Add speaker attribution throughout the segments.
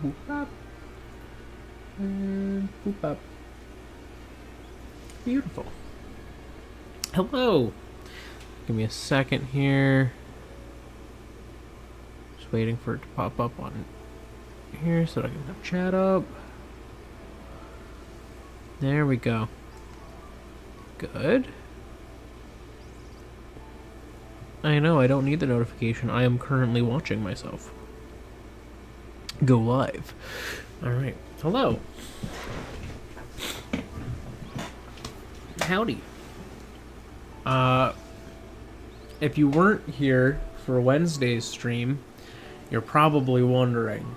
Speaker 1: Boop up. And boop up. Beautiful. Hello. Give me a second here. Just waiting for it to pop up on here so that I can have chat up. There we go. Good. I know, I don't need the notification. I am currently watching myself go live. Alright. Hello. Howdy. If you weren't here for Wednesday's stream, you're probably wondering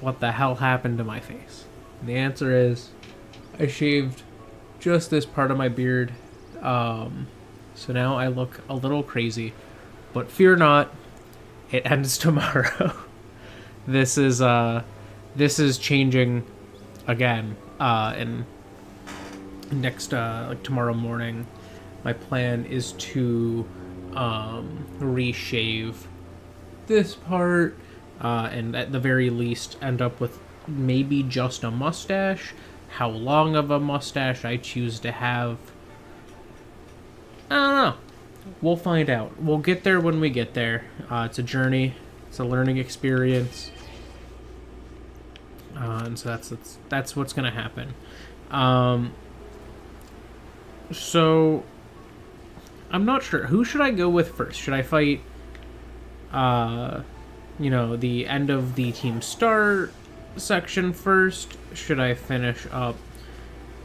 Speaker 1: what the hell happened to my face. And the answer is I shaved just this part of my beard. So now I look a little crazy, but fear not, it ends tomorrow. This is changing again, and next, like tomorrow morning, my plan is to, reshave this part, and at the very least end up with maybe just a mustache. How long of a mustache I choose to have, I don't know. We'll find out. We'll get there when we get there. It's a journey. It's a learning experience. And so that's what's gonna happen. So I'm not sure. Who should I go with first? Should I fight, the end of the team start section first? Should I finish up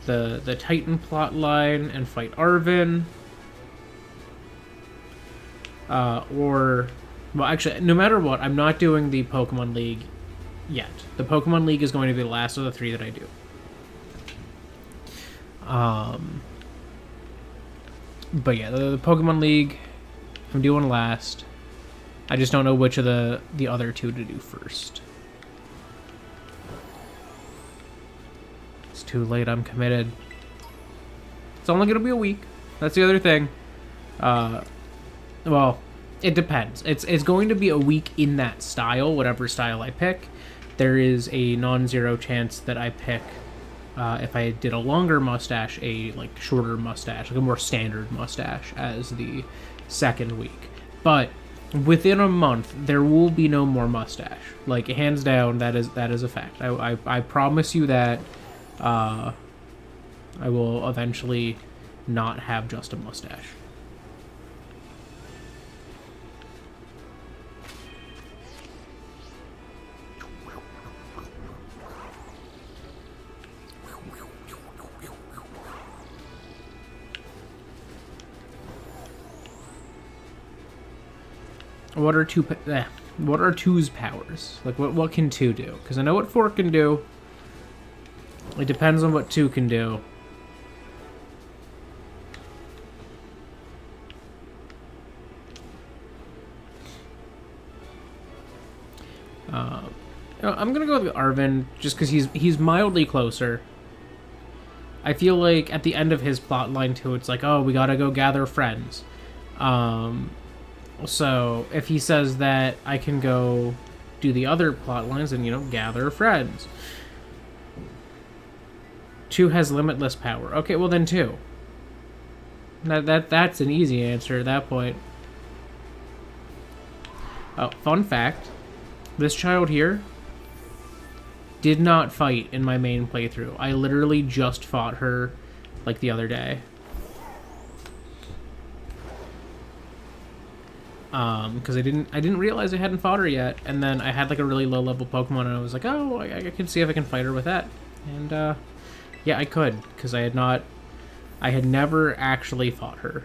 Speaker 1: the Titan plot line and fight Arvin? Well, actually, no matter what, I'm not doing the Pokemon League yet. The Pokemon League is going to be the last of the 3 that I do. But yeah, the Pokemon League, I'm doing last. I just don't know which of the other 2 to do first. It's too late, I'm committed. It's only going to be a week. That's the other thing. Well, it depends. It's going to be a week in that style, whatever style I pick. There is a non-zero chance that I pick, if I did a longer mustache, a like shorter mustache, like a more standard mustache as the second week. But within a month, there will be no more mustache. Like, hands down, that is a fact. I promise you that. I will eventually not have just a mustache. What are 2's powers? Like, what can 2 do? Because I know what 4 can do. It depends on what 2 can do. I'm gonna go with Arvin just because he's mildly closer. I feel like at the end of his plot line too, it's like, oh, we gotta go gather friends. So if he says that I can go do the other plot lines and, gather friends. 2 has limitless power. Okay, well then 2. That's an easy answer at that point. Oh, fun fact. This child here did not fight in my main playthrough. I literally just fought her like the other day. Because I didn't realize I hadn't fought her yet, and then I had like a really low level Pokemon, and I was like, oh, I can see if I can fight her with that, and yeah, I could, because I had never actually fought her.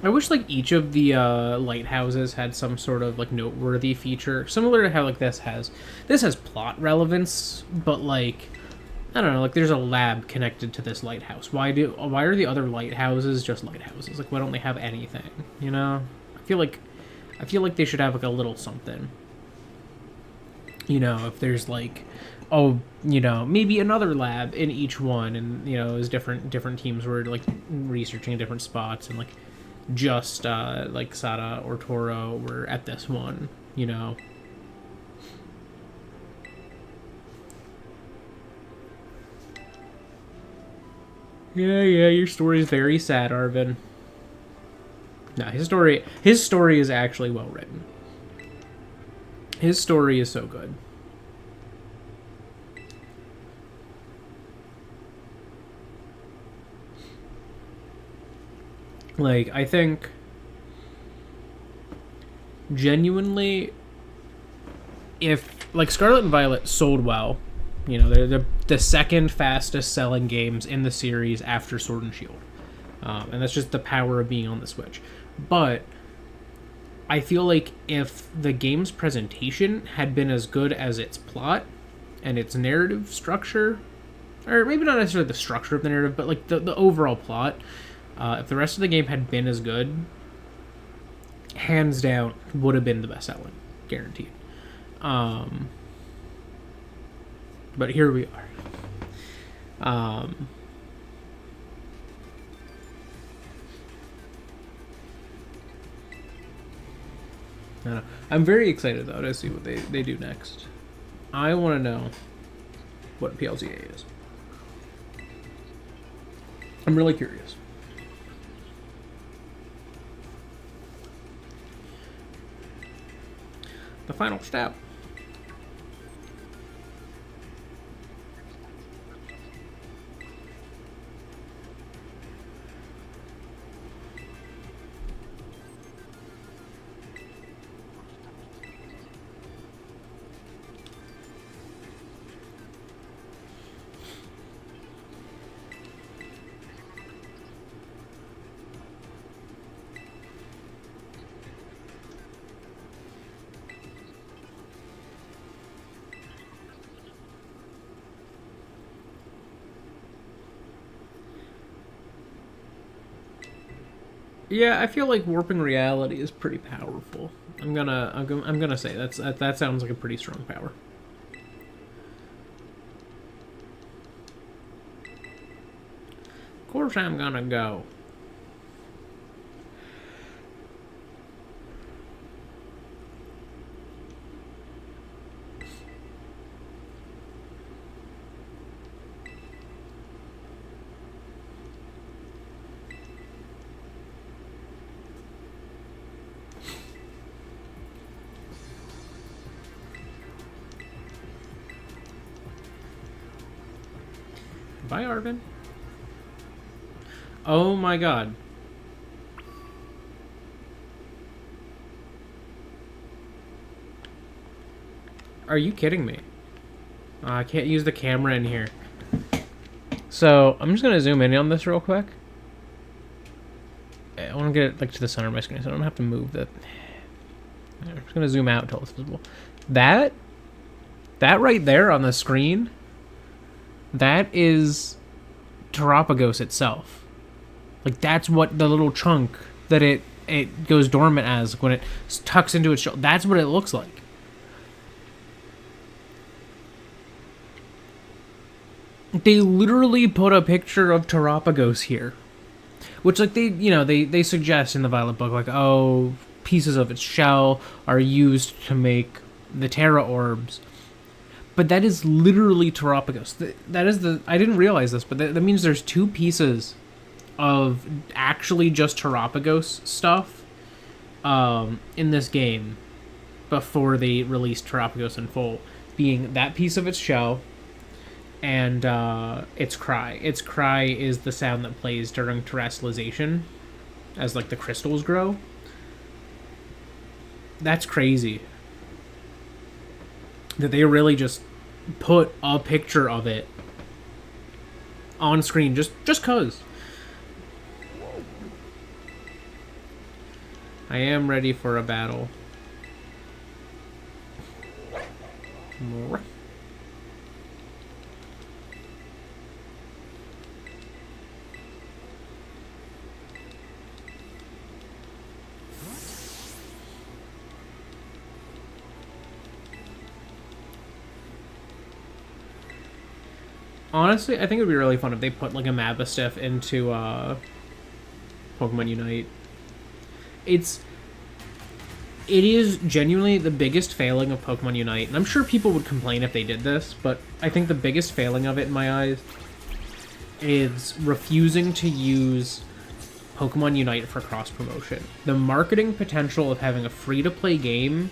Speaker 1: I wish like each of the lighthouses had some sort of like noteworthy feature, similar to how like this has plot relevance, but like, I don't know, like there's a lab connected to this lighthouse. Why are the other lighthouses just lighthouses? Like, why don't they have anything? I feel like they should have like a little something. If there's like, oh, maybe another lab in each one, and as different teams were like researching different spots, and like just like Sada or Toro were at this one, you know. Yeah, your story is very sad, Arvin. No, his story is actually well written. His story is so good. Like, I think genuinely, if like Scarlet and Violet sold well, you know, they're the second fastest selling games in the series after Sword and Shield, and that's just the power of being on the Switch. But I feel like if the game's presentation had been as good as its plot and its narrative structure, or maybe not necessarily the structure of the narrative, but like the overall plot, if the rest of the game had been as good, hands down, would have been the best selling, guaranteed. But here we are. I don't know. I'm very excited though to see what they do next. I want to know what PLZA is. I'm really curious. The final step. Yeah, I feel like warping reality is pretty powerful. I'm gonna say that sounds like a pretty strong power. Of course, I'm gonna go. Bye, Arvin. Oh my god. Are you kidding me? I can't use the camera in here. So, I'm just gonna zoom in on this real quick. I want to get it like to the center of my screen so I don't have to move the... I'm just gonna zoom out until it's visible. That right there on the screen... That is Terapagos itself. Like, that's what the little chunk that it goes dormant as when it tucks into its shell. That's what it looks like. They literally put a picture of Terapagos here. Which, like, they suggest in the Violet book, like, oh, pieces of its shell are used to make the Terra Orbs. But that is literally Terapagos. That is I didn't realize this, but that means there's two pieces of actually just Terapagos stuff in this game before they released Terapagos in full. Being that piece of its shell and its cry. Its cry is the sound that plays during terrestrialization as, like, the crystals grow. That's crazy. That they really just put a picture of it on screen just cause. I am ready for a battle. Honestly, I think it would be really fun if they put, like, a Mabastiff into Pokemon Unite. it is genuinely the biggest failing of Pokemon Unite, and I'm sure people would complain if they did this, but I think the biggest failing of it in my eyes is refusing to use Pokemon Unite for cross-promotion. The marketing potential of having a free-to-play game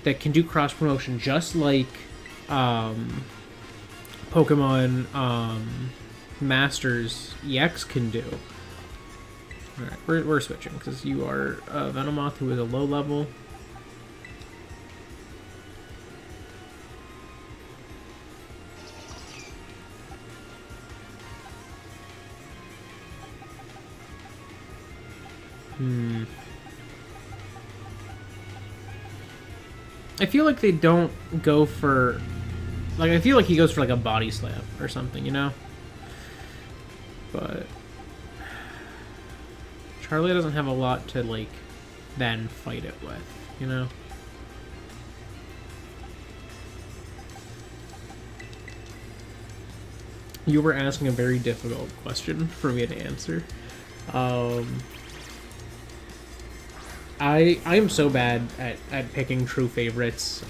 Speaker 1: that can do cross-promotion just like Pokemon Masters EX can do. Alright, we're switching, because you are Venomoth, who is a low level. I feel like they don't go for... Like, I feel like he goes for, like, a body slam or something, you know? But... Charlie doesn't have a lot to, like, then fight it with, you know? You were asking a very difficult question for me to answer. I am so bad at picking true favorites.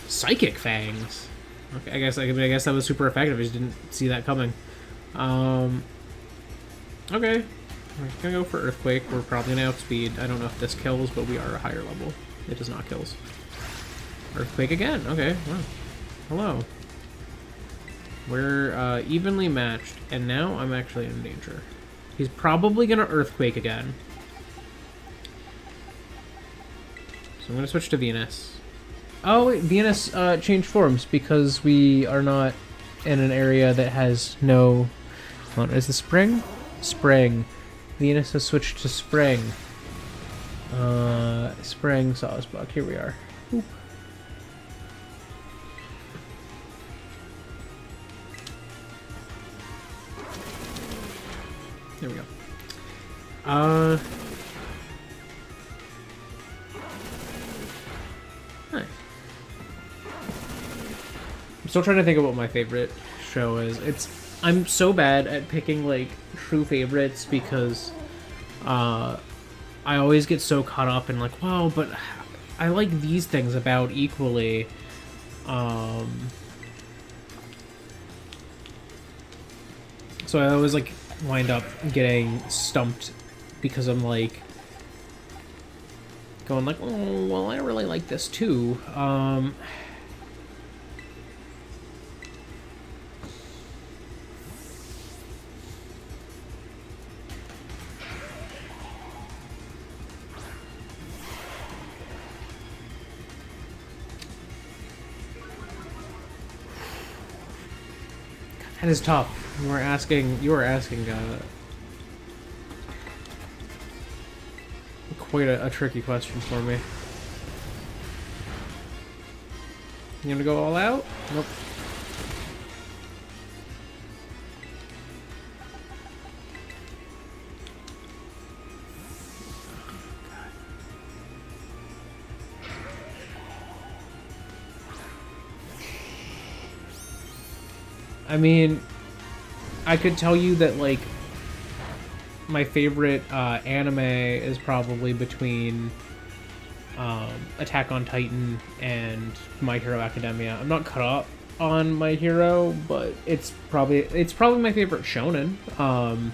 Speaker 1: Psychic Fangs. Okay, I guess that was super effective. I just didn't see that coming. Okay. We're gonna go for Earthquake. We're probably gonna outspeed. I don't know if this kills, but we are a higher level. It does not kills. Earthquake again. Okay. Wow. Hello. We're evenly matched, and now I'm actually in danger. He's probably gonna Earthquake again. So I'm gonna switch to Venus. Oh wait, Venus changed forms because we are not in an area that has no... Hold on, is the Spring? Spring. Venus has switched to Spring. Spring, Sawsbuck. Here we are. Oop. There we go. Nice. I'm still trying to think of what my favorite show is. I'm so bad at picking, like, true favorites because I always get so caught up in, like, wow, but I like these things about equally. So I always, like, wind up getting stumped because I'm, like, going, like, oh, well, I really like this, too. That is tough. You were asking quite a tricky question for me. You gonna go all out? Nope. I mean, I could tell you that, like, my favorite anime is probably between Attack on Titan and My Hero Academia. I'm not caught up on My Hero, but it's probably my favorite shonen.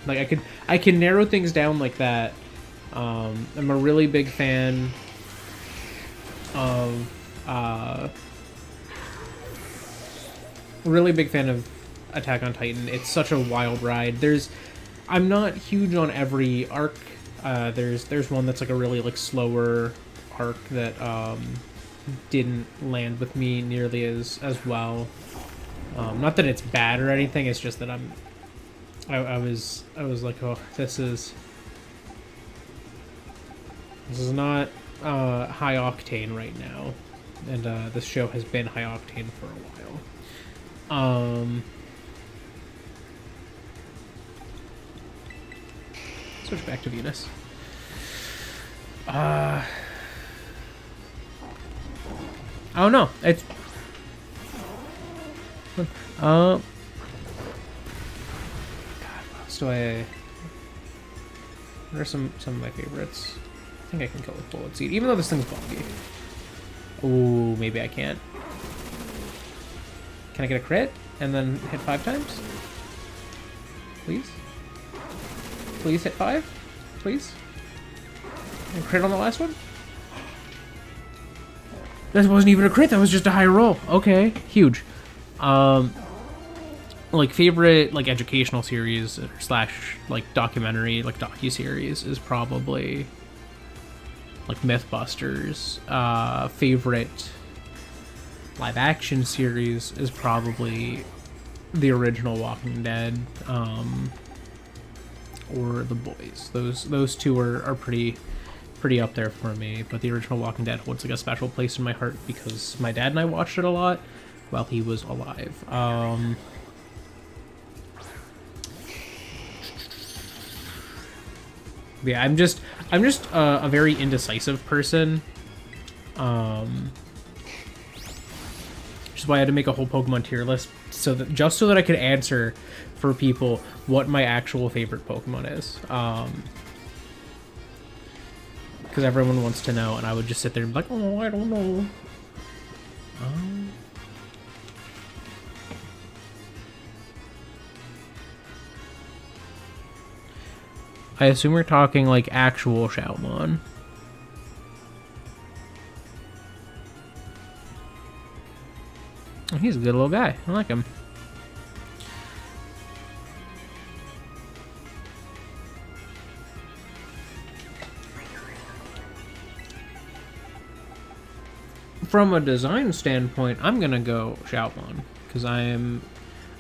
Speaker 1: Like, I can narrow things down like that. I'm a really big fan of Attack on Titan. It's such a wild ride. I'm not huge on every arc. There's one that's like a really like slower arc that didn't land with me nearly as well. Not that it's bad or anything. It's just that I was like, oh, this is not high octane right now, and this show has been high octane for a while. Switch back to Venus. I don't know. It's God, what else do I... What are some of my favorites? think I can kill with Bullet Seed, even though this thing's bulky. Ooh, maybe I can't. Can I get a crit and then hit 5 times? Please? Please hit 5? Please? And crit on the last one? That wasn't even a crit, that was just a high roll. Okay, huge. Like, favorite, like, educational series slash, like, documentary, like, docu-series is probably, like, Mythbusters. Favorite live-action series is probably the original Walking Dead, or The Boys. Those two are pretty up there for me, but the original Walking Dead holds, like, a special place in my heart because my dad and I watched it a lot while he was alive. Yeah, I'm just a very indecisive person. Which is why I had to make a whole Pokemon tier list so that I could answer for people what my actual favorite Pokemon is. Because everyone wants to know, and I would just sit there and be like, oh, I don't know. I assume we're talking, like, actual Shoutmon. Oh, he's a good little guy. I like him. From a design standpoint, I'm gonna go Shoutmon, because I am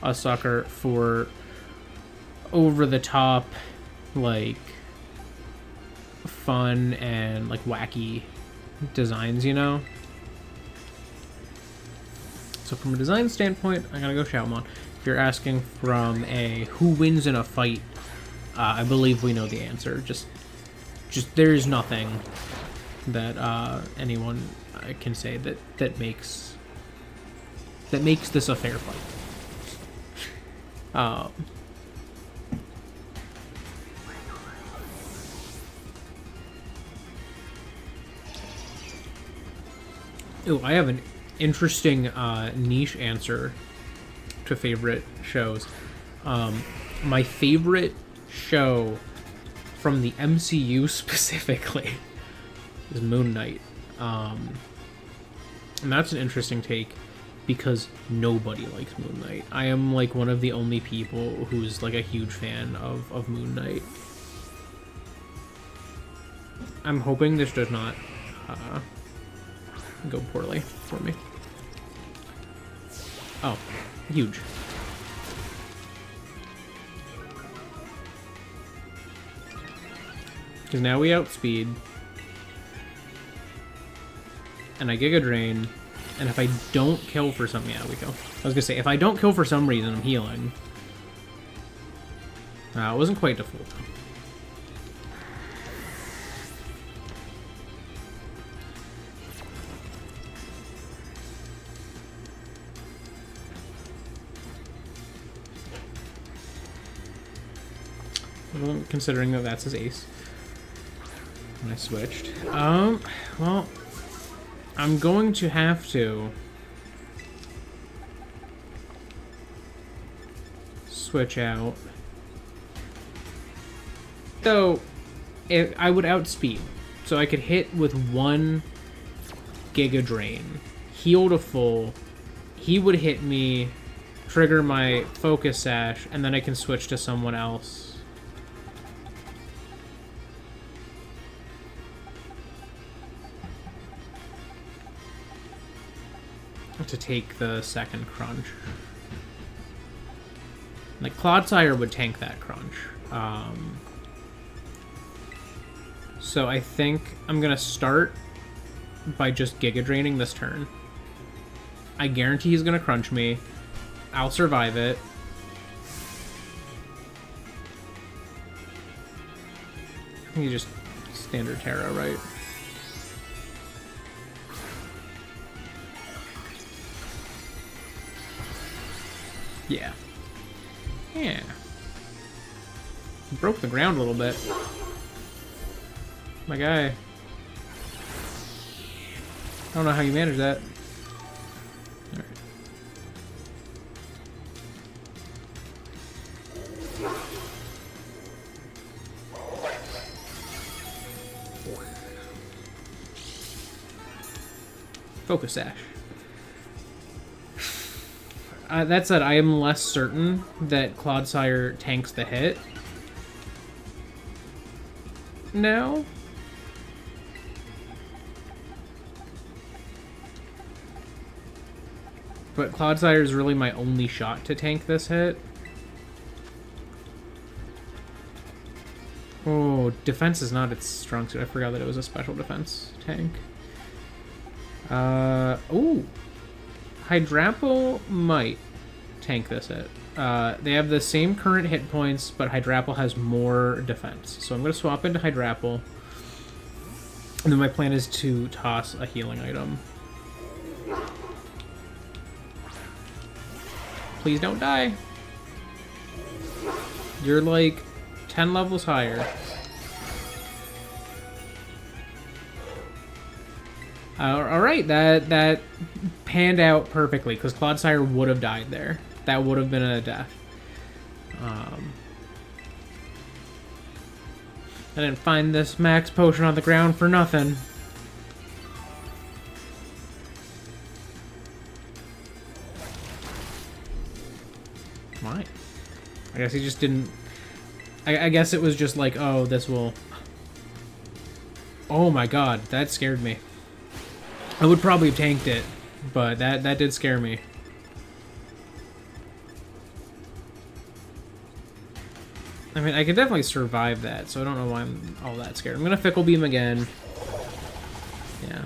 Speaker 1: a sucker for over-the-top, like, fun and, like, wacky designs, you know? So from a design standpoint, I'm gonna go Shoutmon. If you're asking from a who wins in a fight, I believe we know the answer. Just there's nothing that anyone can say that makes this a fair fight. Oh, I have an interesting niche answer to favorite shows. My favorite show from the MCU specifically is Moon Knight. And that's an interesting take because nobody likes Moon Knight. I am, like, one of the only people who's, like, a huge fan of Moon Knight. I'm hoping this does not go poorly for me. Oh, huge. Because now we outspeed. And I Giga Drain. And if I don't kill for some... Yeah, we kill. I was gonna say, if I don't kill for some reason, I'm healing. It wasn't quite to full, though. Considering that that's his ace. And I switched. Well, I'm going to have to switch out. So, I would outspeed. So I could hit with one Giga Drain, heal to full, he would hit me, trigger my Focus Sash, and then I can switch to someone else. To take the second crunch. Like, Clodsire would tank that crunch. So I think I'm gonna start by just Giga Draining this turn. I guarantee he's gonna crunch me. I'll survive it. You just standard Terra, right? Yeah. Yeah. Broke the ground a little bit. My guy. I don't know how you manage that. Alright. Focus Sash. That said, I am less certain that Clodsire tanks the hit now. But Clodsire is really my only shot to tank this hit. Oh, defense is not its strong suit. I forgot that it was a special defense tank. Ooh. Hydrapple might tank this hit. They have the same current hit points, but Hydrapple has more defense. So I'm going to swap into Hydrapple. And then my plan is to toss a healing item. Please don't die. You're like 10 levels higher. Alright, that panned out perfectly, because Clodsire would have died there. That would have been a death. I didn't find this max potion on the ground for nothing. Why? I guess he just didn't... I guess it was just like, oh, this will... Oh my god, that scared me. I would probably have tanked it, but that did scare me. I mean, I could definitely survive that, so I don't know why I'm all that scared. I'm gonna Fickle Beam again. Yeah.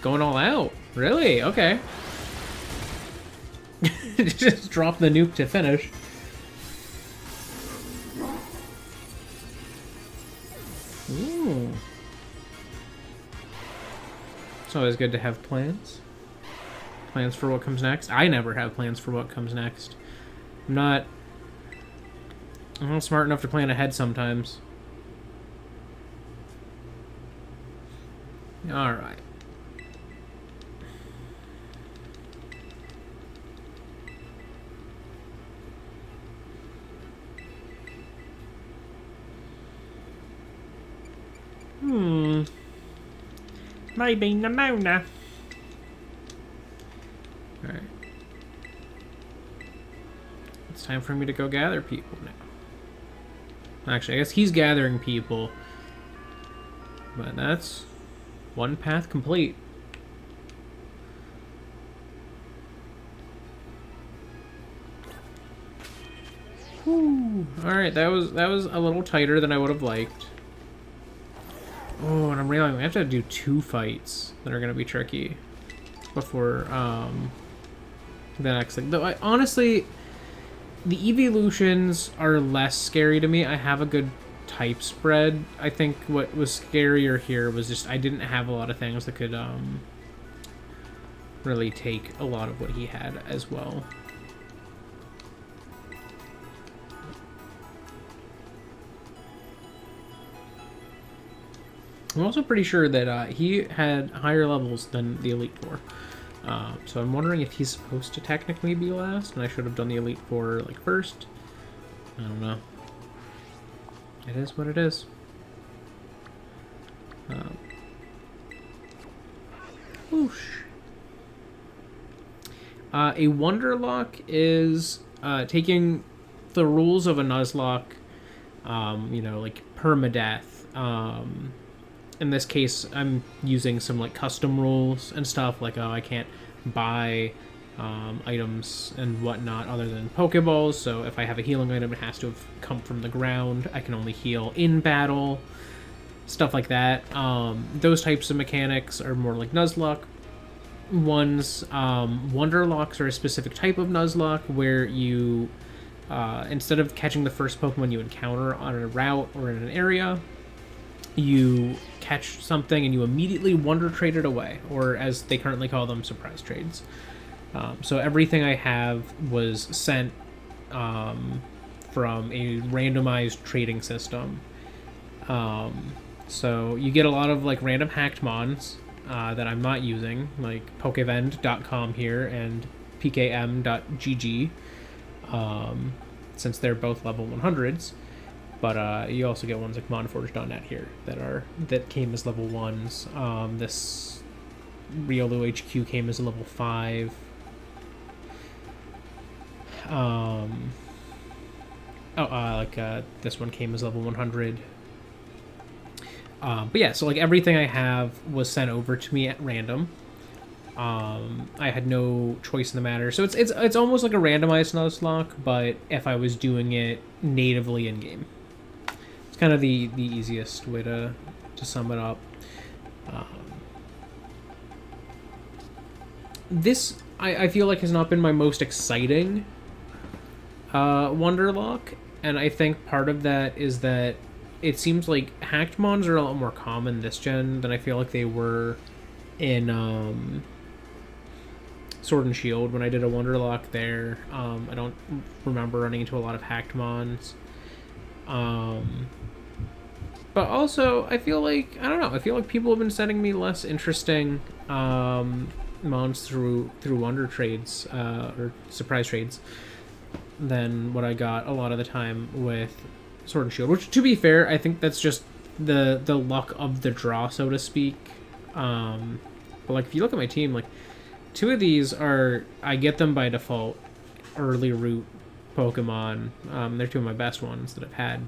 Speaker 1: Going all out? Really? Okay. Just drop the nuke to finish. Ooh. It's always good to have plans. Plans for what comes next. I never have plans for what comes next. I'm not smart enough to plan ahead sometimes. Alright. Maybe Nimona. Alright. It's time for me to go gather people now. Actually, I guess he's gathering people. But that's one path complete. Whew. Alright, that was a little tighter than I would have liked. Oh, and I'm realizing we have to do 2 fights that are going to be tricky before the next thing. Though, honestly, the evolutions are less scary to me. I have a good type spread. I think what was scarier here was just I didn't have a lot of things that could really take a lot of what he had as well. I'm also pretty sure that he had higher levels than the Elite Four. So I'm wondering if he's supposed to technically be last, and I should have done the Elite Four like first. I don't know. It is what it is. Whoosh. A Wonderlocke is taking the rules of a Nuzlocke, you know, like permadeath. In this case, I'm using some like custom rules and stuff, like, oh, I can't buy items and whatnot other than Pokeballs, so if I have a healing item, it has to have come from the ground. I can only heal in battle, stuff like that. Those types of mechanics are more like Nuzlocke ones. Wonderlocks are a specific type of Nuzlocke where you, instead of catching the first Pokemon you encounter on a route or in an area, you catch something and you immediately Wonder Trade it away, or as they currently call them, surprise trades. So everything I have was sent from a randomized trading system. So you get a lot of like random hacked mons that I'm not using, like pokevend.com here and pkm.gg, since they're both level 100s. But you also get ones like monforge.net here that came as level 1s. This Riolu HQ came as a level 5. This one came as level 100. But yeah, so like everything I have was sent over to me at random. I had no choice in the matter, so it's almost like a randomized Nuzlocke, but if I was doing it natively in game, it's kind of the easiest way to sum it up. This I feel like has not been my most exciting Wonderlocke, and I think part of that is that it seems like hacked mons are a lot more common this gen than I feel like they were in Sword and Shield when I did a Wonderlocke there. I don't remember running into a lot of hacked mons. But also, I feel like, I don't know, I feel like people have been sending me less interesting mons through Wonder Trades, or Surprise Trades, than what I got a lot of the time with Sword and Shield, which, to be fair, I think that's just the luck of the draw, so to speak. But like, if you look at my team, like 2 of these are, I get them by default, early route Pokemon. They're 2 of my best ones that I've had.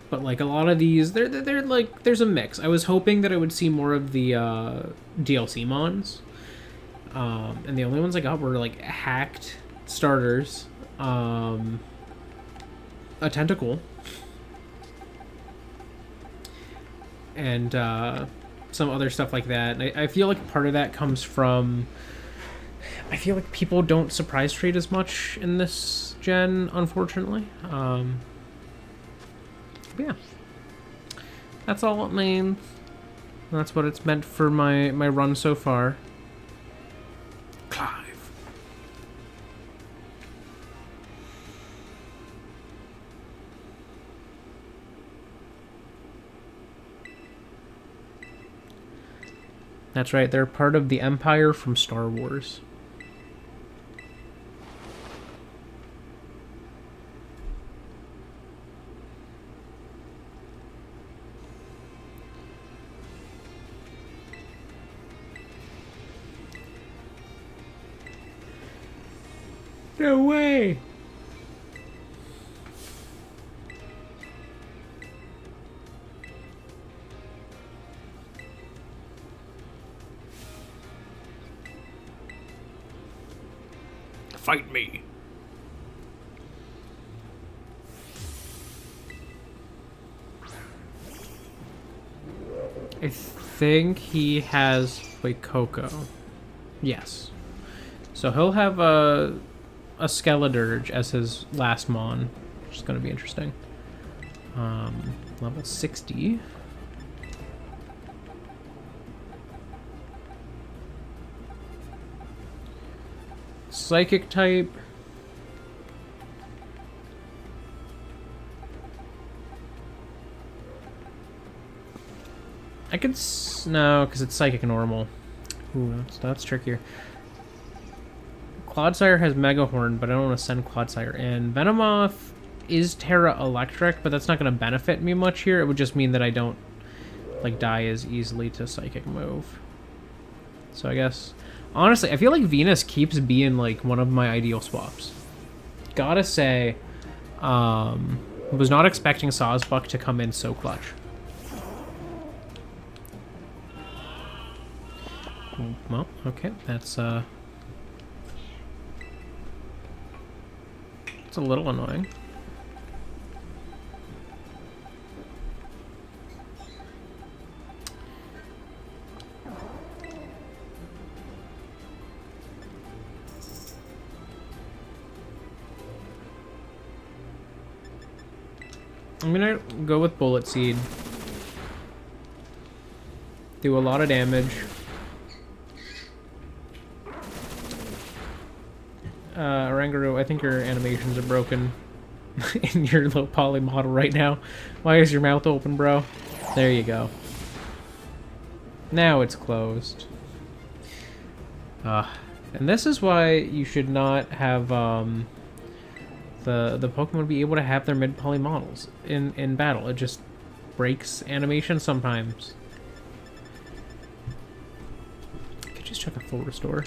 Speaker 1: But like a lot of these, they're like, there's a mix. I was hoping that I would see more of the DLC mons, and the only ones I got were like hacked starters, a tentacle, and some other stuff like that. And I feel like part of that comes from, I feel like people don't surprise trade as much in this gen, unfortunately. Yeah, that's all it means. That's what it's meant for my run so far. Clive. That's right, they're part of the Empire from Star Wars. No way! Fight me! I think he has Coco. Yes. So he'll have a Skeledirge as his last mon, which is going to be interesting. Level 60. Psychic type. I could no, because it's psychic normal. Ooh, that's trickier. Clodsire has Megahorn, but I don't want to send Clodsire in. Venomoth is Terra Electric, but that's not going to benefit me much here. It would just mean that I don't like die as easily to psychic move. So I guess, honestly, I feel like Venus keeps being like one of my ideal swaps. Gotta say, was not expecting Sawsbuck to come in so clutch. Well, okay, that's a little annoying. I'm gonna go with Bullet Seed. Do a lot of damage. Oranguru, I think your animations are broken in your low poly model right now. Why is your mouth open, bro? There you go. Now it's closed. And this is why you should not have the Pokemon be able to have their mid-poly models in battle. It just breaks animation sometimes. I could just check a full restore.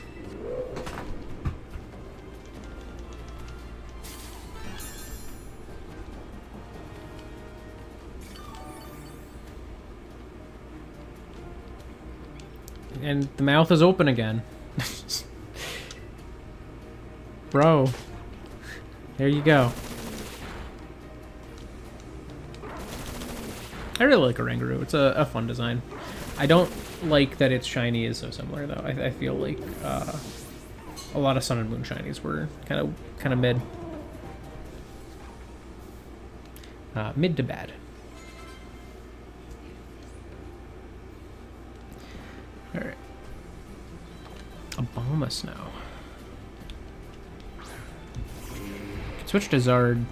Speaker 1: And the mouth is open again. Bro. There you go. I really like Oranguru. It's a fun design. I don't like that its shiny is so similar, though. I feel like a lot of Sun and Moon shinies were kind of mid. Mid to bad. Alright. Abomas now. Switch to Zard.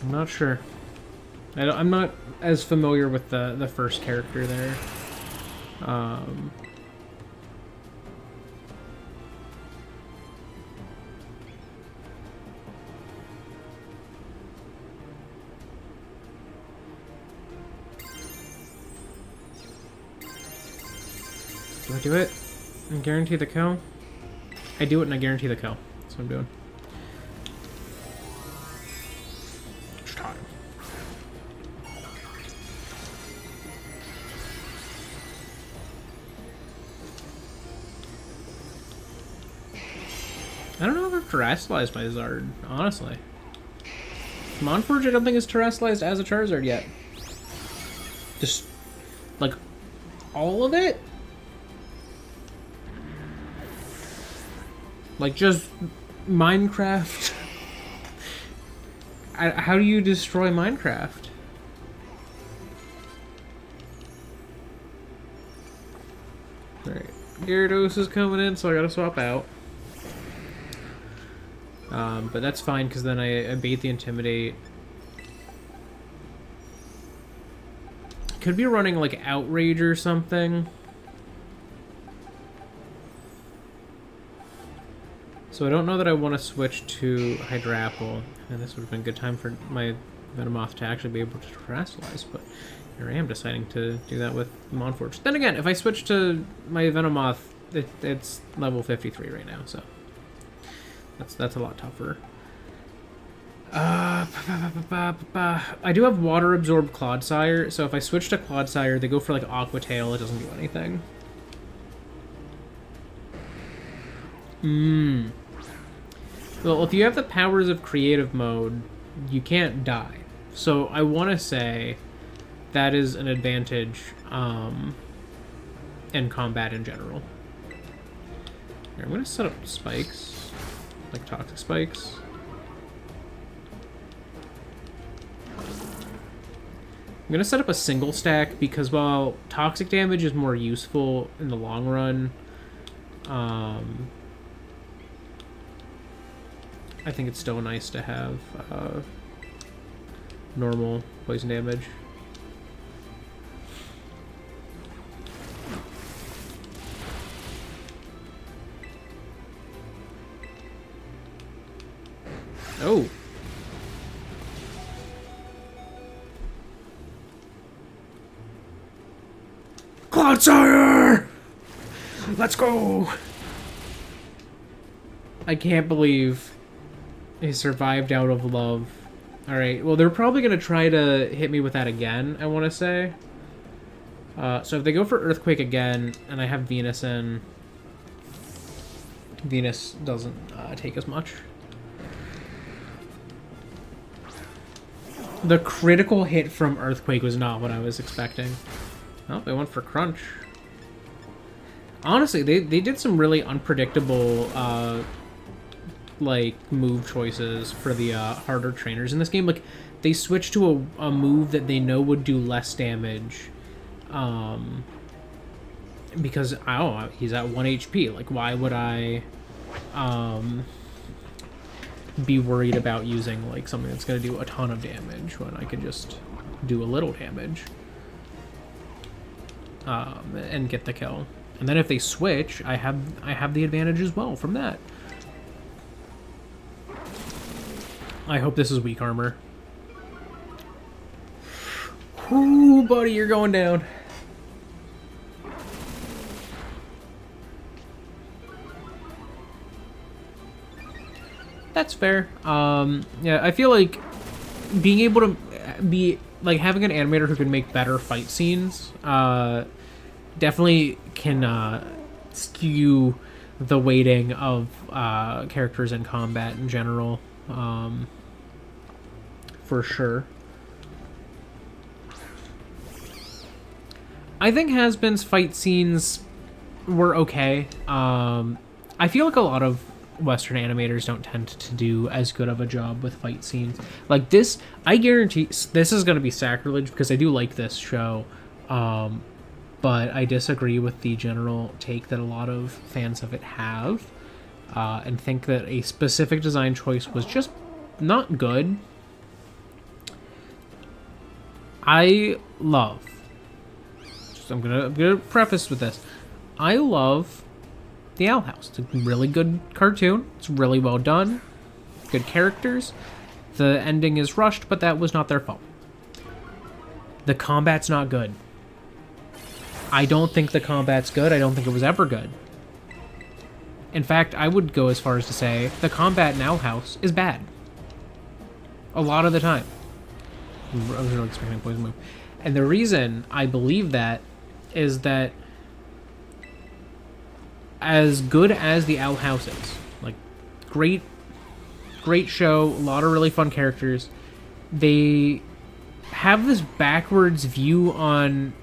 Speaker 1: I'm not sure. I'm not as familiar with the first character there. Do I do it and guarantee the kill? I do it and I guarantee the kill. That's what I'm doing. I don't know if I've terrestrialized my Zard, honestly. Monforge I don't think is terrestrialized as a Charizard yet. Just, like, all of it? Like, just Minecraft? How do you destroy Minecraft? Alright, Gyarados is coming in, so I gotta swap out. But that's fine, because then I bait the Intimidate. Could be running, like, Outrage or something. So I don't know that I want to switch to Hydrapple. And this would have been a good time for my Venomoth to actually be able to terrestrialize, but here I am deciding to do that with Monforge. Then again, if I switch to my Venomoth, it's level 53 right now, so that's a lot tougher. I do have Water Absorb Clodsire, so if I switch to Clodsire, they go for like Aqua Tail, it doesn't do anything. Well, if you have the powers of creative mode, you can't die. So I want to say that is an advantage in combat in general. Here, I'm going to set up spikes, like toxic spikes. I'm going to set up a single stack because while toxic damage is more useful in the long run, I think it's still nice to have normal poison damage. Oh! Clodsire! Let's go! I can't believe he survived out of love. Alright, well they're probably going to try to hit me with that again, I want to say. So if they go for Earthquake again, and I have Venus in... Venus doesn't take as much. The critical hit from Earthquake was not what I was expecting. Oh, they went for Crunch. Honestly, they did some really unpredictable like move choices for the harder trainers in this game. Like, they switched to a move that they know would do less damage, because he's at 1 HP. Like, why would I be worried about using like something that's going to do a ton of damage when I could just do a little damage and get the kill? And then if they switch, I have the advantage as well from that. I hope this is weak armor. Ooh, buddy, you're going down. That's fair. Yeah, I feel like being able to be like having an animator who can make better fight scenes definitely can skew the weighting of characters in combat in general, for sure. I think Has-Been's fight scenes were okay. I feel like a lot of Western animators don't tend to do as good of a job with fight scenes. Like this, I guarantee this is going to be sacrilege because I do like this show, but I disagree with the general take that a lot of fans of it have, and think that a specific design choice was just not good. I'm gonna preface with this. I love the Owl House. It's a really good cartoon. It's really well done. Good characters. The ending is rushed, but that was not their fault. The combat's not good. I don't think the combat's good. I don't think it was ever good. In fact, I would go as far as to say the combat in Owl House is bad. A lot of the time. I was really expecting a poison move. And the reason I believe that is that as good as the Owl House is, like, great show, a lot of really fun characters, they have this backwards view on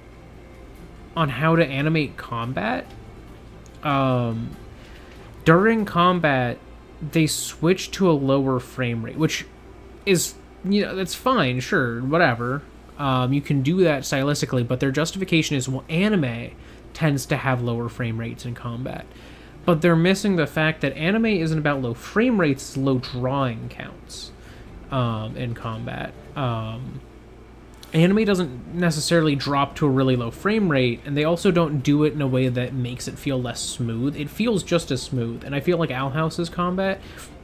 Speaker 1: how to animate combat. During combat, they switch to a lower frame rate, which is, that's fine, sure, whatever. You can do that stylistically, but their justification is, well, anime tends to have lower frame rates in combat. But they're missing the fact that anime isn't about low frame rates, it's low drawing counts in combat. Anime doesn't necessarily drop to a really low frame rate, and they also don't do it in a way that makes it feel less smooth. It feels just as smooth, and I feel like Owl House's combat,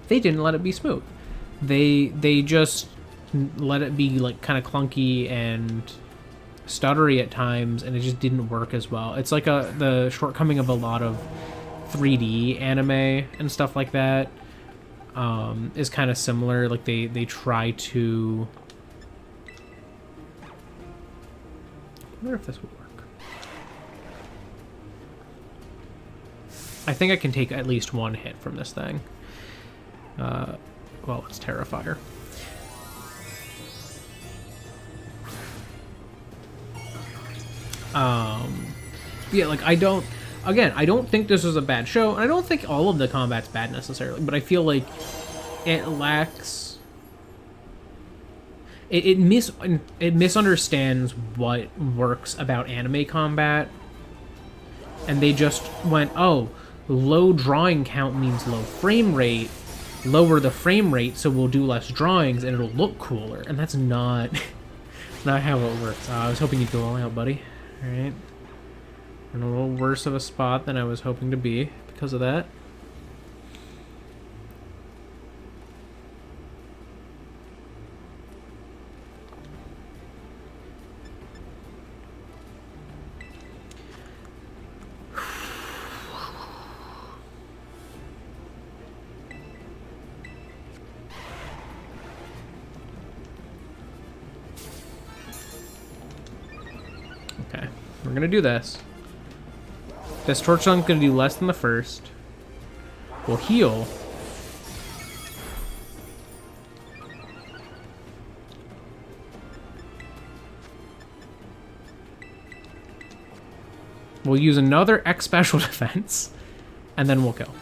Speaker 1: they didn't let it be smooth. They just let it be like kind of clunky and stuttery at times, and it just didn't work as well. It's like the shortcoming of a lot of 3D anime and stuff like that is kind of similar. Like they try to... I wonder if this will work. I think I can take at least one hit from this thing. Well, it's Terrifier. Yeah, like, I don't think this was a bad show, and I don't think all of the combat's bad necessarily, but I feel like it lacks... It misunderstands what works about anime combat, and they just went, oh, low drawing count means low frame rate, lower the frame rate so we'll do less drawings and it'll look cooler, and that's not how it works. I was hoping you'd go all out, buddy. Alright. In a little worse of a spot than I was hoping to be because of that. Okay, we're gonna do this. This torch gun's gonna do less than the first. We'll heal. We'll use another X special defense, and then we'll kill.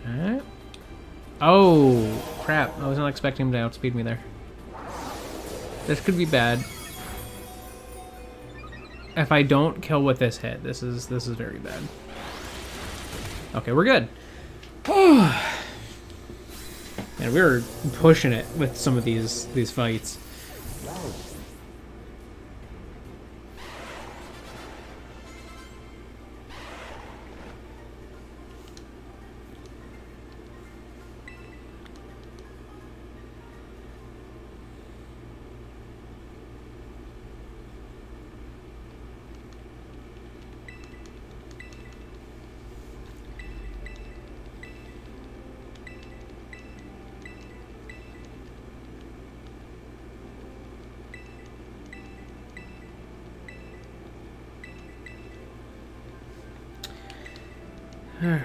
Speaker 1: Okay. Oh, crap. I was not expecting him to outspeed me there. This could be bad. If I don't kill with this hit, this is very bad. Okay, we're good. And we were pushing it with some of these fights. Alright.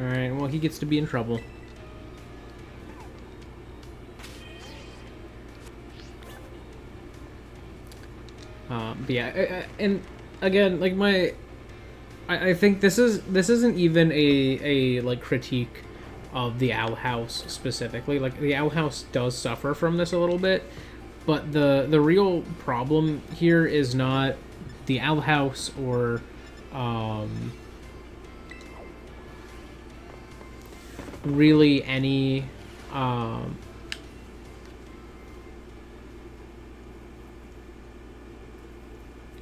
Speaker 1: Alright, well, he gets to be in trouble. But yeah, and again, like I think this isn't even a like critique of the Owl House specifically. Like the Owl House does suffer from this a little bit, but the real problem here is not the Owl House or really any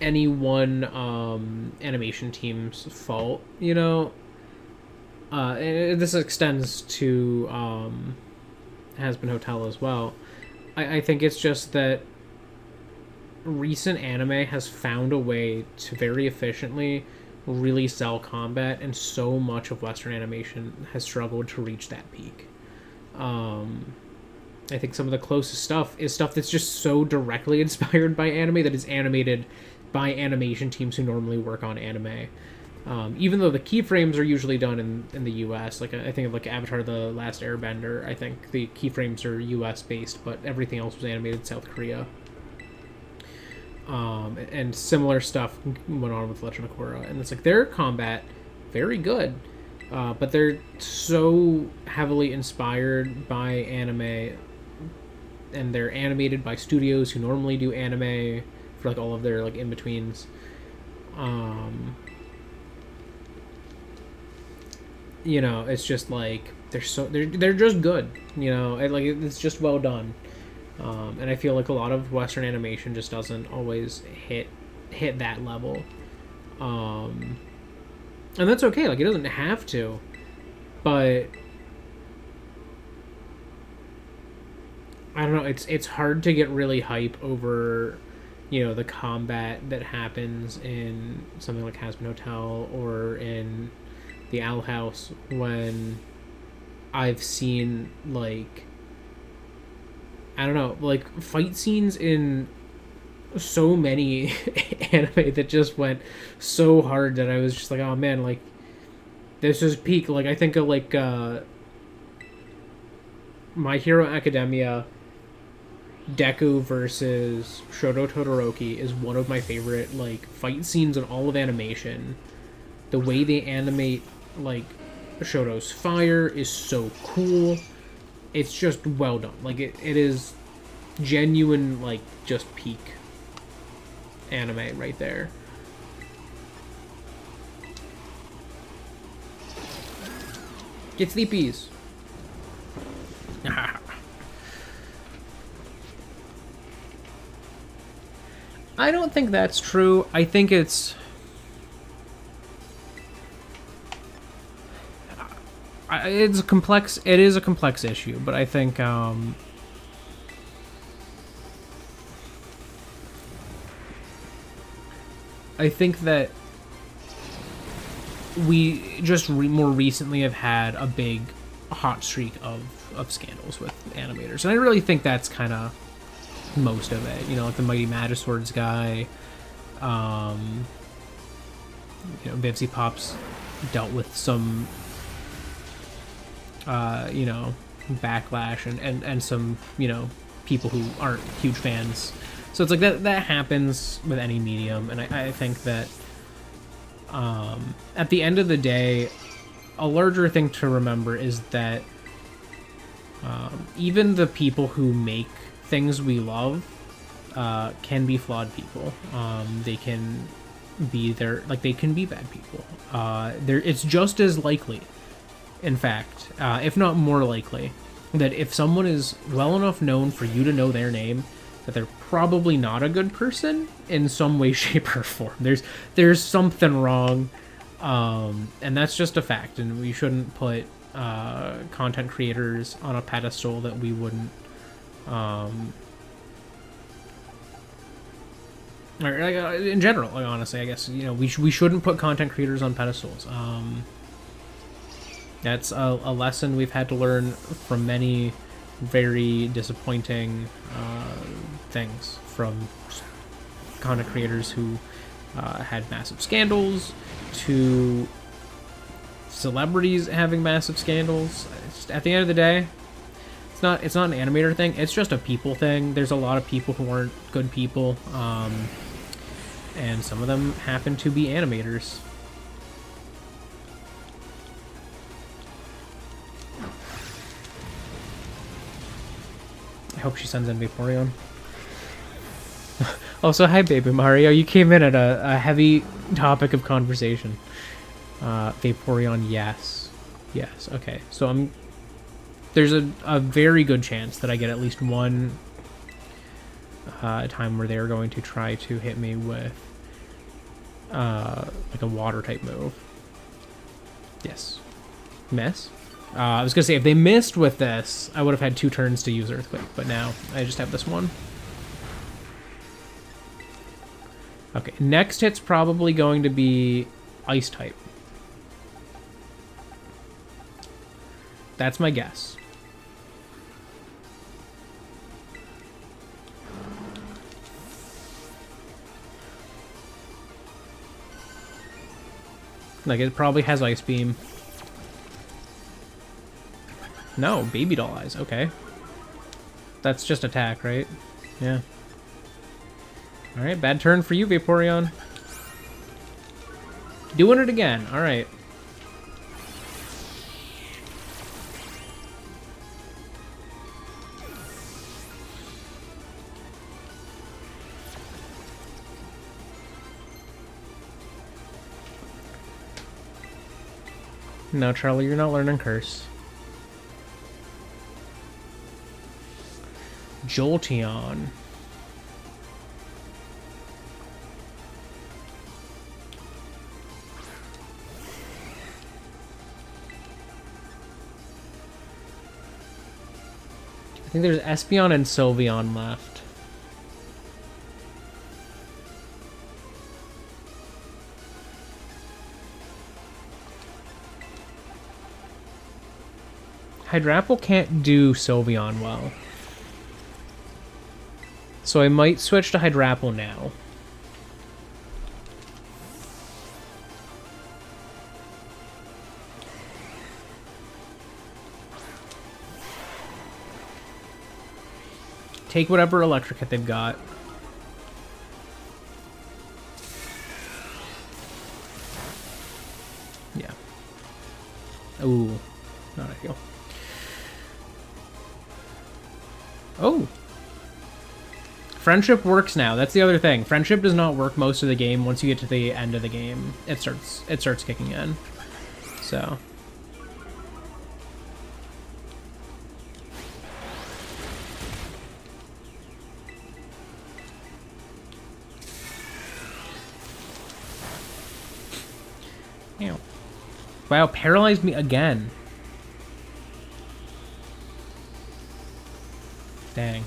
Speaker 1: one animation team's fault, you know. This extends to Has-Been Hotel as well. I think it's just that recent anime has found a way to very efficiently really sell combat, and so much of Western animation has struggled to reach that peak. I think some of the closest stuff is stuff that's just so directly inspired by anime that is animated by animation teams who normally work on anime. Even though the keyframes are usually done in the US, like I think of like Avatar: The Last Airbender, I think the keyframes are US based, but everything else was animated in South Korea. And similar stuff went on with Legend of Korra, and it's like their combat very good, but they're so heavily inspired by anime, and they're animated by studios who normally do anime for like all of their like in-betweens. You know, it's just like they're just good, you know, like it's just well done. And I feel like a lot of Western animation just doesn't always hit that level. And that's okay, like it doesn't have to. But I don't know, it's hard to get really hype over, you know, the combat that happens in something like Has-Been Hotel or in the Owl House when I've seen like, I don't know, like fight scenes in so many anime that just went so hard that I was just like, oh man, like this is peak. Like I think of like My Hero Academia Deku versus Shoto Todoroki is one of my favorite like fight scenes in all of animation. The way they animate like Shoto's fire is so cool. It's just well done. Like it is genuine, like just peak anime right there. Get sleepies. I don't think that's true. I think it's a complex. It is a complex issue, but I think that we just more recently have had a big hot streak of scandals with animators, and I really think that's kind of most of it. You know, like the Mighty Magiswords guy, you know, Vivsy Pops dealt with some you know, backlash and some, you know, people who aren't huge fans. So it's like that happens with any medium, and I think that at the end of the day, a larger thing to remember is that even the people who make things we love can be flawed people. They can be they can be bad people. It's just as likely, in fact, if not more likely, that if someone is well enough known for you to know their name, that they're probably not a good person in some way, shape, or form. There's something wrong, and that's just a fact, and we shouldn't put content creators on a pedestal that we wouldn't or in general, like, honestly, I guess, you know, we shouldn't put content creators on pedestals. That's a lesson we've had to learn from many very disappointing things from content creators who had massive scandals, to celebrities having massive scandals. At the end of the day, it's not an animator thing. It's just a people thing. There's a lot of people who aren't good people, and some of them happen to be animators. I hope she sends in Vaporeon. Also, hi, Baby Mario. You came in at a heavy topic of conversation. Vaporeon, yes. Yes, okay. So there's a very good chance that I get at least one time where they're going to try to hit me with like a water type move. Yes. Miss? I was going to say, if they missed with this, I would have had 2 turns to use Earthquake, but now I just have this one. Okay, next hit's probably going to be Ice type. That's my guess. Like, it probably has Ice Beam. No, Baby Doll Eyes, okay. That's just attack, right? Yeah. Alright, bad turn for you, Vaporeon. Doing it again, alright. No, Charlie, you're not learning Curse. Jolteon. I think there's Espeon and Sylveon left. Hydrapple can't do Sylveon well. So I might switch to Hydrapple now. take whatever electric hit they've got. Yeah. Ooh, not ideal. Oh. Friendship works now. That's the other thing. Friendship does not work most of the game. Once you get to the end of the game, it starts kicking in. So. Ew. Wow, paralyzed me again. Dang.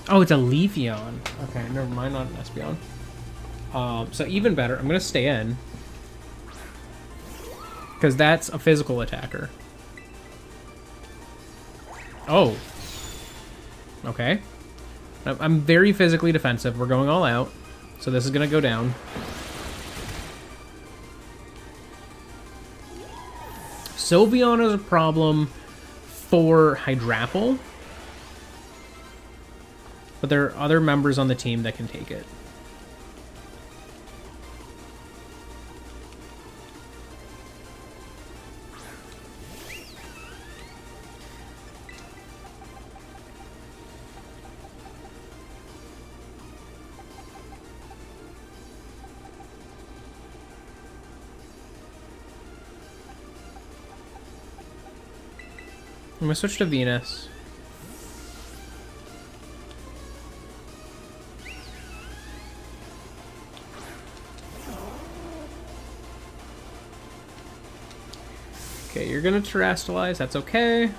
Speaker 1: Oh, it's a Leafeon. Okay, never mind, not an Espeon. So even better, I'm going to stay in. Because that's a physical attacker. Oh. Okay. I'm very physically defensive. We're going all out. So this is going to go down. Sylveon is a problem for Hydrapple. But there are other members on the team that can take it. I'm gonna switch to Venus. Okay, you're gonna terrestrialize, that's okay.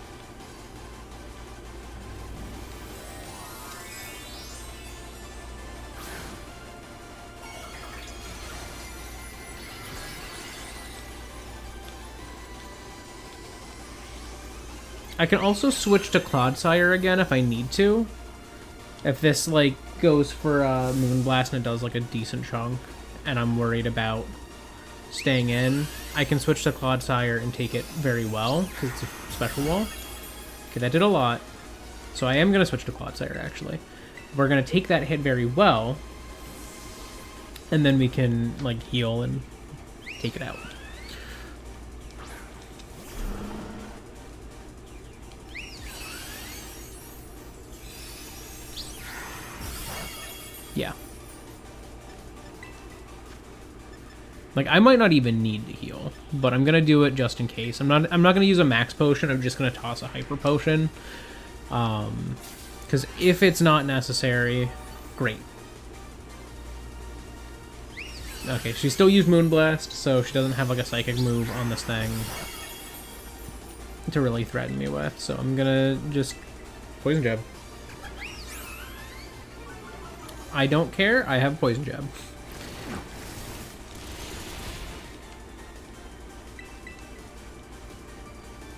Speaker 1: I can also switch to Clodsire again if I need to. If this, like, goes for Moonblast and it does, like, a decent chunk, and I'm worried about staying in, I can switch to Clodsire and take it very well, because it's a special wall. Okay, that did a lot. So I am going to switch to Clodsire, actually. We're going to take that hit very well, and then we can, like, heal and take it out. Yeah. Like, I might not even need to heal, but I'm gonna do it just in case. I'm not gonna use a max potion, I'm just gonna toss a hyper potion. Because if it's not necessary, great. Okay, she still used Moonblast, so she doesn't have, like, a psychic move on this thing to really threaten me with, so I'm gonna just Poison Jab. I don't care, I have Poison Jab.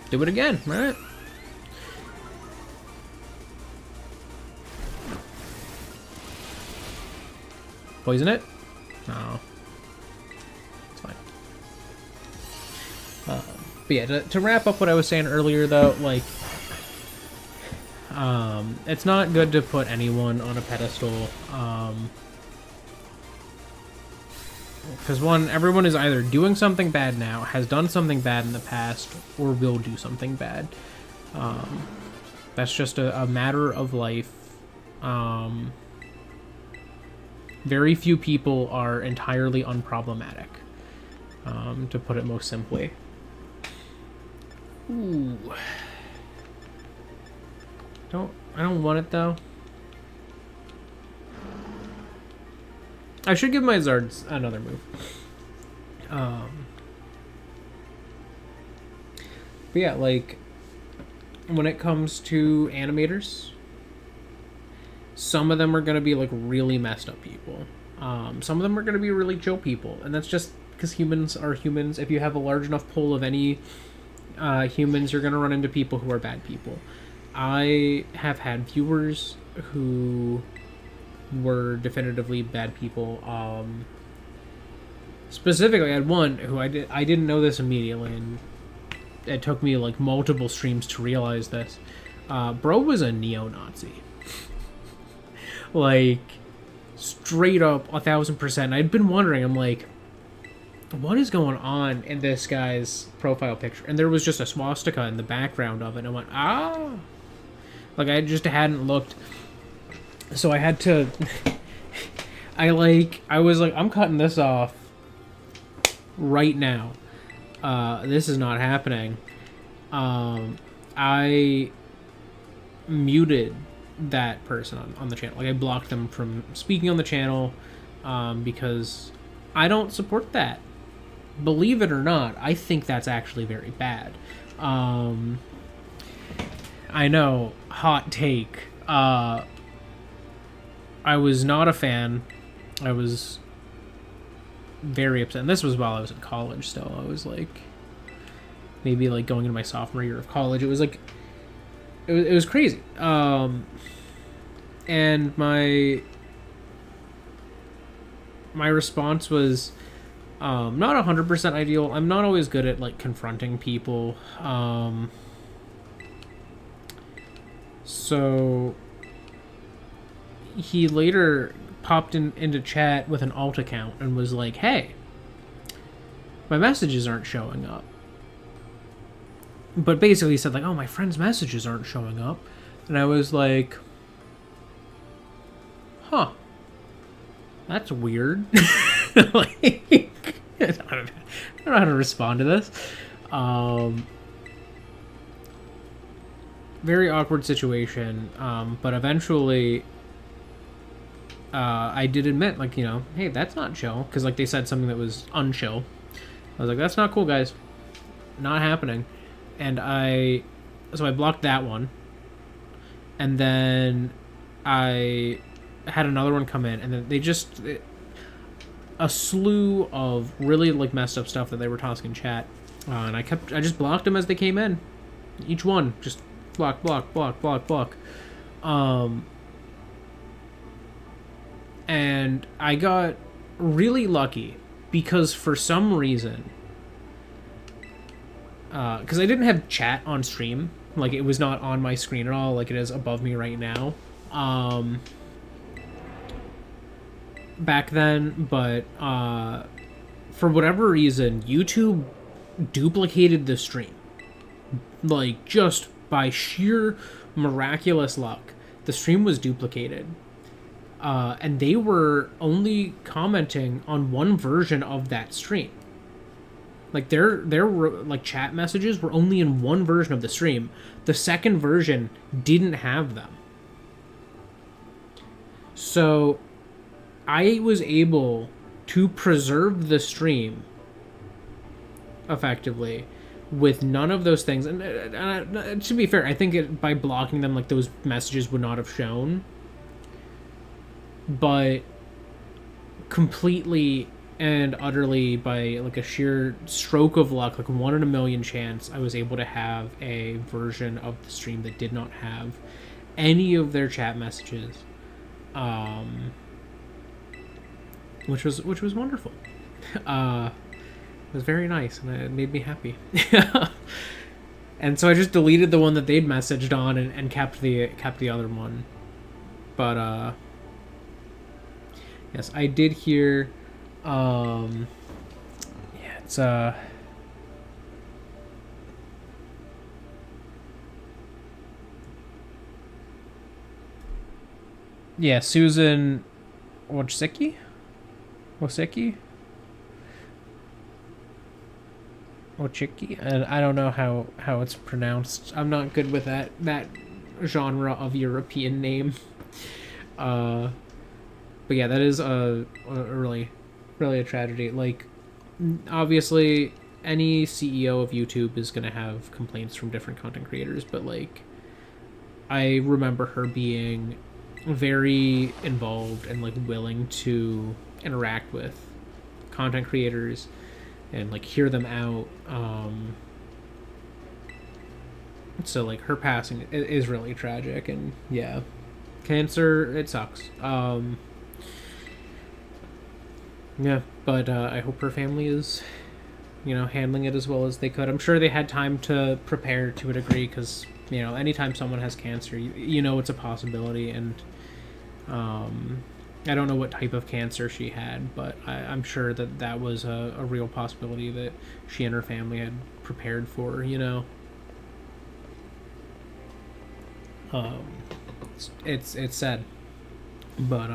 Speaker 1: Do it again, alright. Poison it? No. It's fine. But yeah, to wrap up what I was saying earlier though, like, it's not good to put anyone on a pedestal, because one, everyone is either doing something bad now, has done something bad in the past, or will do something bad. That's just a matter of life. Very few people are entirely unproblematic, to put it most simply. Ooh. I don't want it though. I should give my Zards another move. But yeah, like, when it comes to animators, some of them are going to be, like, really messed up people. Some of them are going to be really chill people. And that's just because humans are humans. If you have a large enough pool of any humans, you're going to run into people who are bad people. I have had viewers who were definitively bad people. Specifically, I had one who I didn't know this immediately, and it took me like multiple streams to realize this. Bro was a neo-Nazi. Like, straight up 1000%. I'd been wondering, I'm like, what is going on in this guy's profile picture? And there was just a swastika in the background of it, and I went, ah! Like, I just hadn't looked. So I had to... I was like, I'm cutting this off right now. This is not happening. I muted that person on the channel. Like, I blocked them from speaking on the channel because I don't support that. Believe it or not, I think that's actually very bad. I know, hot take. I was not a fan. I was very upset. And this was while I was in college still. I was like, maybe like going into my sophomore year of college. It was like, it was crazy. And my response was not 100% ideal. I'm not always good at like confronting people. So he later popped into chat with an alt account and was like, hey, my messages aren't showing up. But basically said like, oh, my friend's messages aren't showing up. And I was like, huh, that's weird. Like, I don't know how to respond to this. Very awkward situation. But eventually I did admit, like, you know, hey, that's not chill. Because, like, they said something that was unchill. I was like, that's not cool, guys. Not happening. And so I blocked that one. And then I had another one come in. And then they just... a slew of really, like, messed up stuff that they were tossing in chat. And I just blocked them as they came in. Each one. Just block, block, block, block, block. And I got really lucky because for some reason, because I didn't have chat on stream, like it was not on my screen at all, like it is above me right now, back then, but for whatever reason, YouTube duplicated the stream, like just by sheer miraculous luck, the stream was duplicated. And they were only commenting on one version of that stream. Like their like chat messages were only in one version of the stream. The second version didn't have them. So I was able to preserve the stream effectively with none of those things. And to be fair, I think by blocking them, like those messages would not have shown. But completely and utterly by like a sheer stroke of luck, like 1 in a million chance, I was able to have a version of the stream that did not have any of their chat messages, which was wonderful. It was very nice, and it made me happy. And so I just deleted the one that they'd messaged on and kept the other one. But yes, I did hear, yeah, it's, yeah, Susan Wojcicki? Wojcicki? And I don't know how it's pronounced. I'm not good with that genre of European name. But yeah, that is a really a tragedy. Like, obviously, any CEO of YouTube is going to have complaints from different content creators, but, like, I remember her being very involved and, like, willing to interact with content creators and, like, hear them out. So like her passing is really tragic, and yeah, cancer, it sucks. Yeah, but I hope her family is, handling it as well as they could. I'm sure they had time to prepare to a degree, because anytime someone has cancer, it's a possibility. And I don't know what type of cancer she had, but I'm sure that was a real possibility that she and her family had prepared for. It's sad, but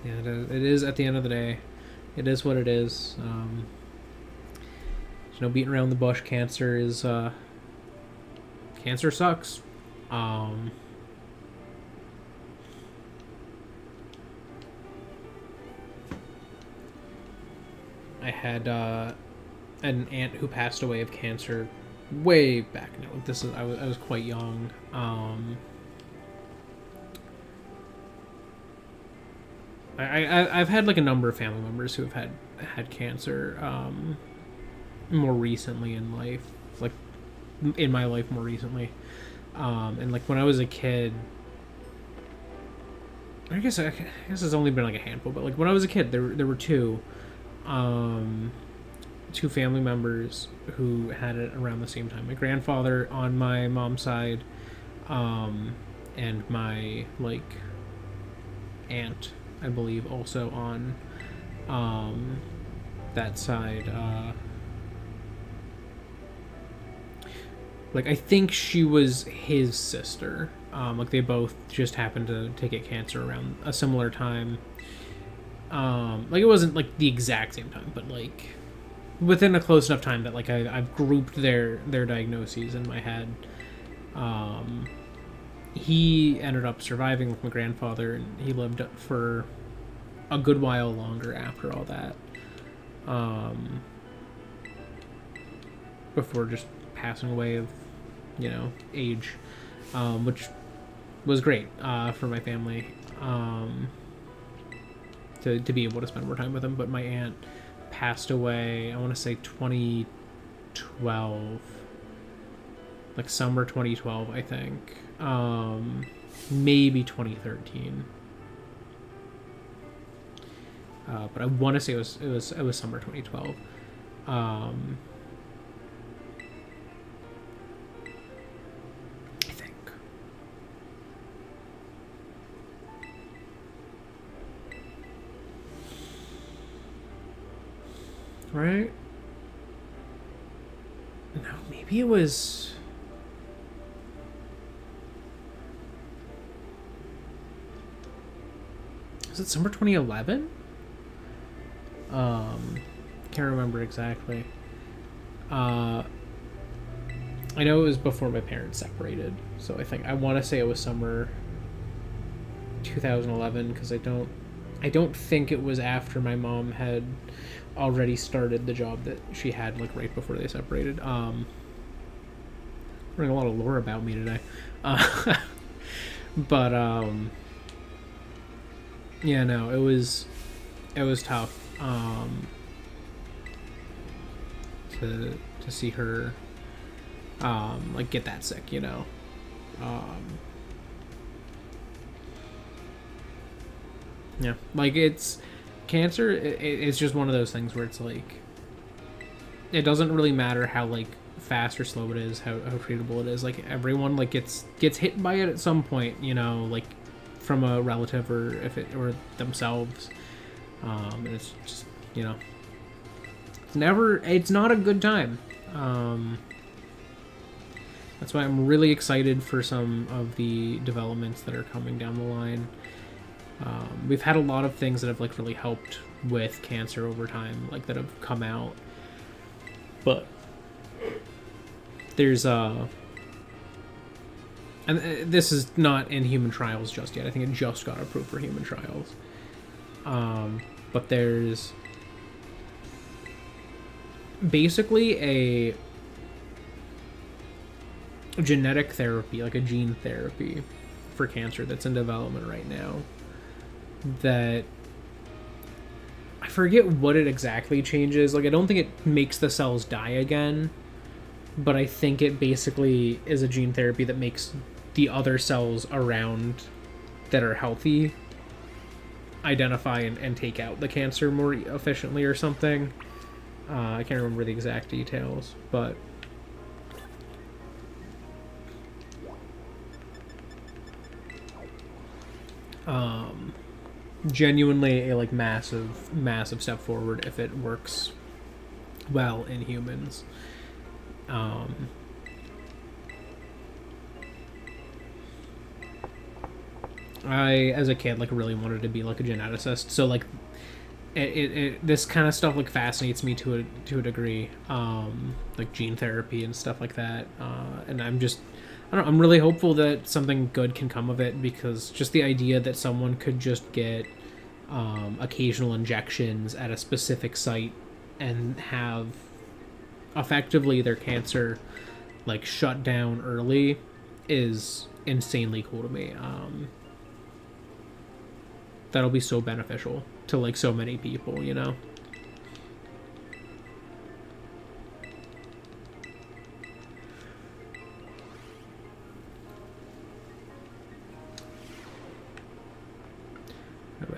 Speaker 1: yeah, it is at the end of the day. It is what it is. There's no beating around the bush. Cancer sucks. I had an aunt who passed away of cancer way back now. I was quite young. I've had like a number of family members who have had cancer more recently in life, like in my life more recently, and like when I was a kid, I guess it's only been like a handful, but like when I was a kid, there were two family members who had it around the same time. My grandfather on my mom's side, and my like aunt, I believe, also on that side. Like I think she was his sister. Like they both just happened to get cancer around a similar time. Like it wasn't like the exact same time, but like within a close enough time that like I've grouped their diagnoses in my head. He ended up surviving with my grandfather, and he lived for a good while longer after all that. Before just passing away of, age, which was great for my family. To be able to spend more time with him. But my aunt passed away, I want to say 2012, like summer 2012, I think. Maybe 2013. But I want to say it was summer 2012. I think. Right? No, maybe it was. Was it summer 2011? Can't remember exactly. I know it was before my parents separated, so I want to say it was summer 2011, because I don't think it was after my mom had already started the job that she had like right before they separated. Learning a lot of lore about me today. But yeah, no, it was tough to see her like get that sick, yeah, like it's cancer. It's just one of those things where it's like it doesn't really matter how like fast or slow it is, how treatable it is. Like everyone like gets hit by it at some point, like from a relative or themselves. And it's just, it's not a good time. That's why I'm really excited for some of the developments that are coming down the line. We've had a lot of things that have like really helped with cancer over time, like that have come out. But there's and this is not in human trials just yet. I think it just got approved for human trials. But there's basically a genetic therapy, like a gene therapy for cancer that's in development right now, that I forget what it exactly changes. Like I don't think it makes the cells die again, but I think it basically is a gene therapy that makes the other cells around that are healthy identify and take out the cancer more efficiently or something. I can't remember the exact details, but genuinely a like massive step forward if it works well in humans. I, as a kid, like really wanted to be like a geneticist, so like this kind of stuff like fascinates me to a degree, like gene therapy and stuff like that. And I'm just, I don't know, I'm really hopeful that something good can come of it, because just the idea that someone could just get occasional injections at a specific site and have effectively their cancer like shut down early is insanely cool to me. That'll be so beneficial to like so many people, you know?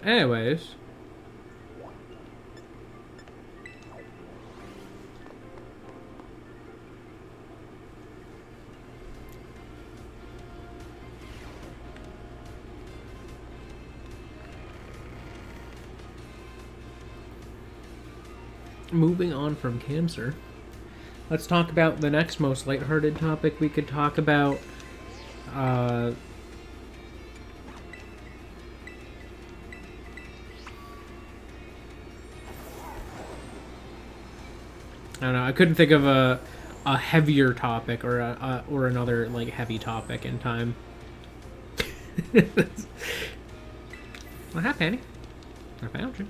Speaker 1: Anyways, moving on from cancer, let's talk about the next most lighthearted topic we could talk about. I don't know. I couldn't think of a heavier topic or or another like heavy topic in time. Well, hi, Penny. I found you.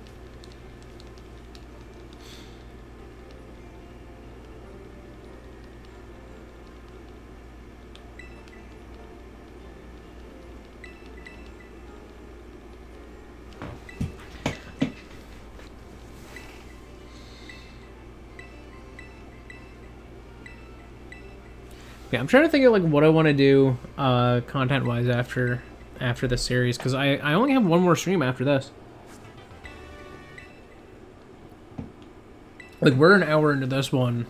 Speaker 1: Yeah, I'm trying to think of like what I want to do content wise after this series, because I only have one more stream after this. Like, we're an hour into this one.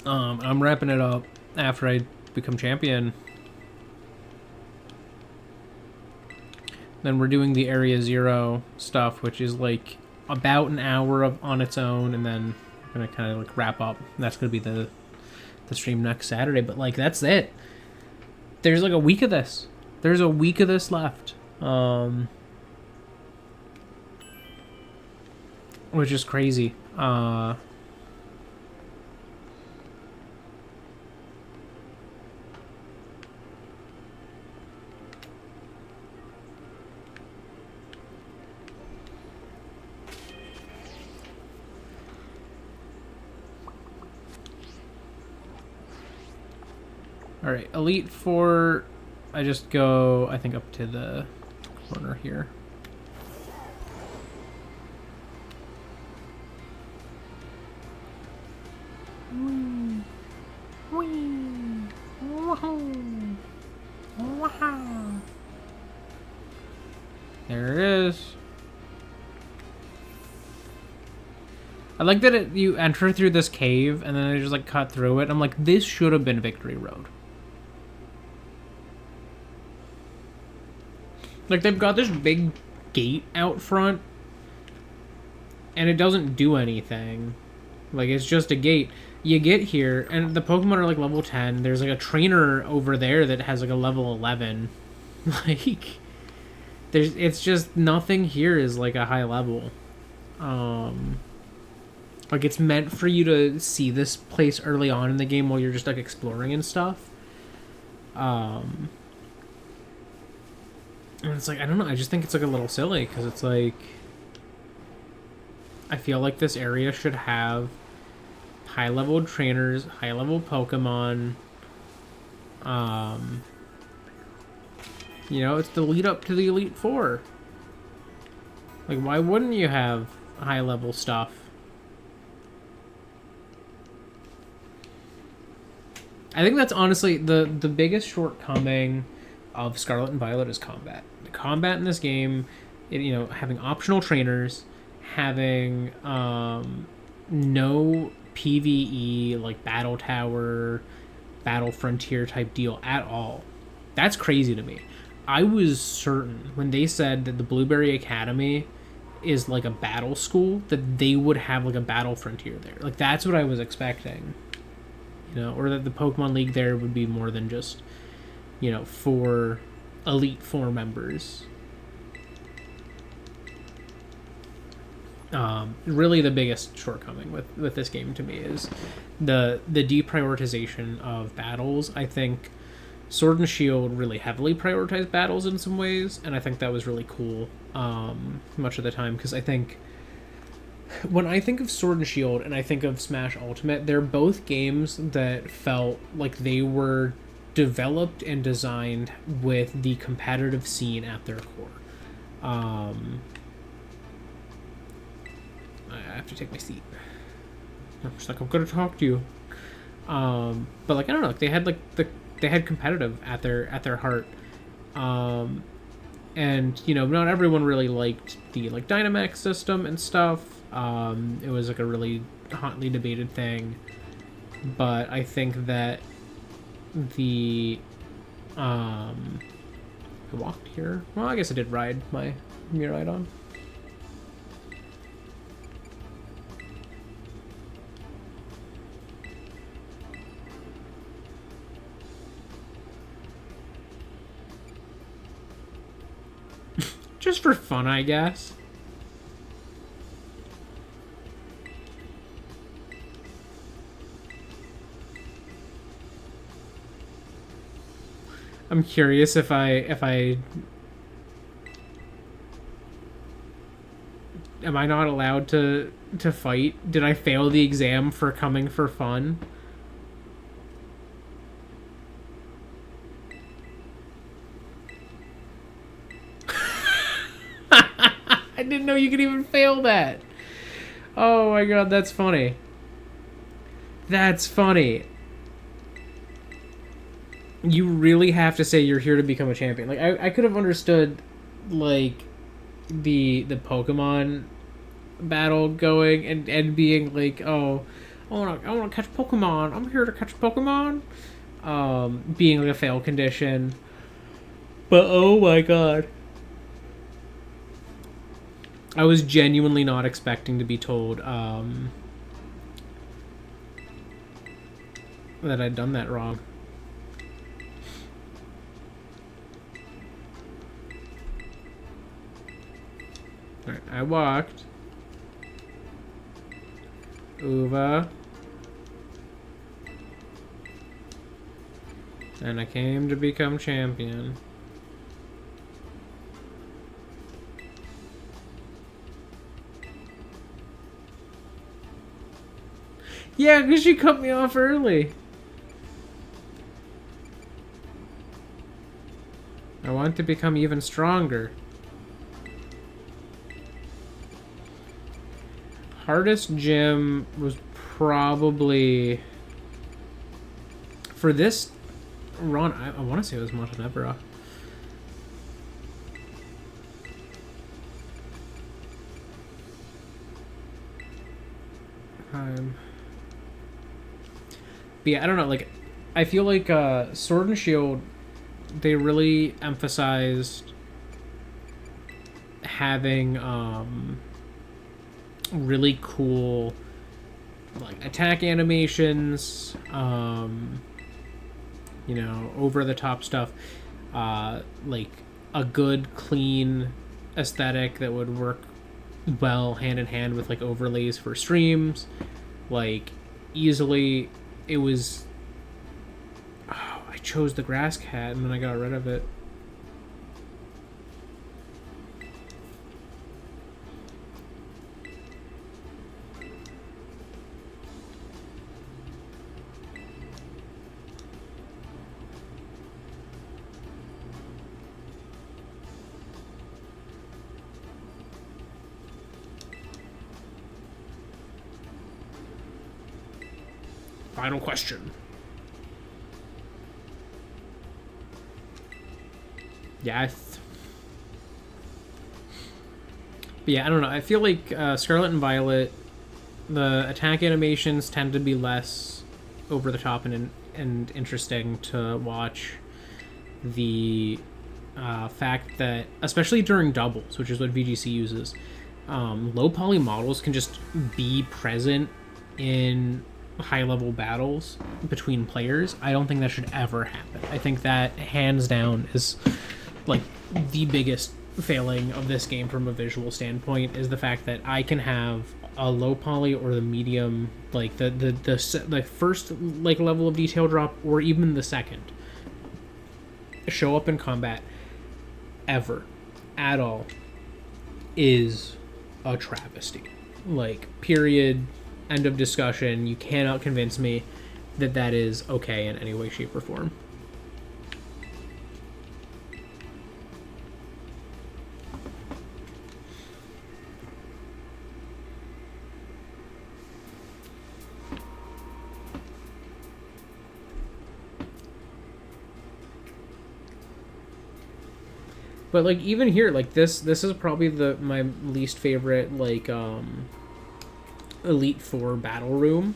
Speaker 1: I'm wrapping it up after I become champion. Then we're doing the Area Zero stuff, which is like about an hour on its own, and then I'm gonna kind of like wrap up. That's gonna be the stream next Saturday, but like that's it. There's like a week of this. There's a week of this left, which is crazy. All right, Elite Four. I just go, I think, up to the corner here. There it is. I like that you enter through this cave and then they just like cut through it. I'm like, this should have been Victory Road. Like, they've got this big gate out front and it doesn't do anything. Like, it's just a gate. You get here and the Pokemon are like level 10. There's like a trainer over there that has like a level 11. Like, it's just nothing here is like a high level. Like, it's meant for you to see this place early on in the game while you're just like exploring and stuff. And it's like, I don't know, I just think it's like a little silly, because it's like, I feel like this area should have high level trainers, high level Pokemon. You know, it's the lead up to the Elite Four. Like, why wouldn't you have high level stuff? I think that's honestly the biggest shortcoming of Scarlet and Violet is combat. The combat in this game, having optional trainers, having no PvE like battle tower, battle frontier type deal at all. That's crazy to me. I was certain when they said that the Blueberry Academy is like a battle school that they would have like a battle frontier there. Like that's what I was expecting. Or that the Pokemon League there would be more than just, for Elite Four members. Really the biggest shortcoming with this game to me is the deprioritization of battles. I think Sword and Shield really heavily prioritized battles in some ways, and I think that was really cool much of the time, because I think when I think of Sword and Shield and I think of Smash Ultimate, they're both games that felt like they were developed and designed with the competitive scene at their core. I have to take my seat. I'm just like, I'm gonna talk to you. But like, I don't know, like they had competitive at their heart. And not everyone really liked the like Dynamax system and stuff. It was like a really hotly debated thing, but I think that I walked here. Well, I guess I did ride my Miraidon. Just for fun, I guess. I'm curious if I am I not allowed to fight? Did I fail the exam for coming for fun? I didn't know you could even fail that. Oh my god, that's funny. That's funny. You really have to say you're here to become a champion. Like I could have understood like the Pokemon battle going and being like, oh, I wanna catch Pokemon. I'm here to catch Pokemon. Being like a fail condition. But oh my god. I was genuinely not expecting to be told that I'd done that wrong. Alright, I walked. Uva. And I came to become champion. Yeah, because she cut me off early. I want to become even stronger. Hardest gym was probably... For this run, I want to say it was Montenegro. But yeah, I don't know, like, I feel like Sword and Shield, they really emphasized having really cool like attack animations, over the top stuff, like a good clean aesthetic that would work well hand in hand with like overlays for streams. Like easily it was, I chose the grass cat and then I got rid of it. Final question. Yeah, but yeah, I don't know. I feel like Scarlet and Violet, the attack animations tend to be less over the top and interesting to watch. The fact that, especially during doubles, which is what VGC uses, low poly models can just be present in high level battles between players. I don't think that should ever happen. I think that hands down is like the biggest failing of this game from a visual standpoint, is the fact that I can have a low poly or the medium, like the first like level of detail drop, or even the second, show up in combat ever at all is a travesty. Like, period, end of discussion. You cannot convince me that that is okay in any way, shape, or form. But like, even here, like this is probably my least favorite, like Elite Four battle room.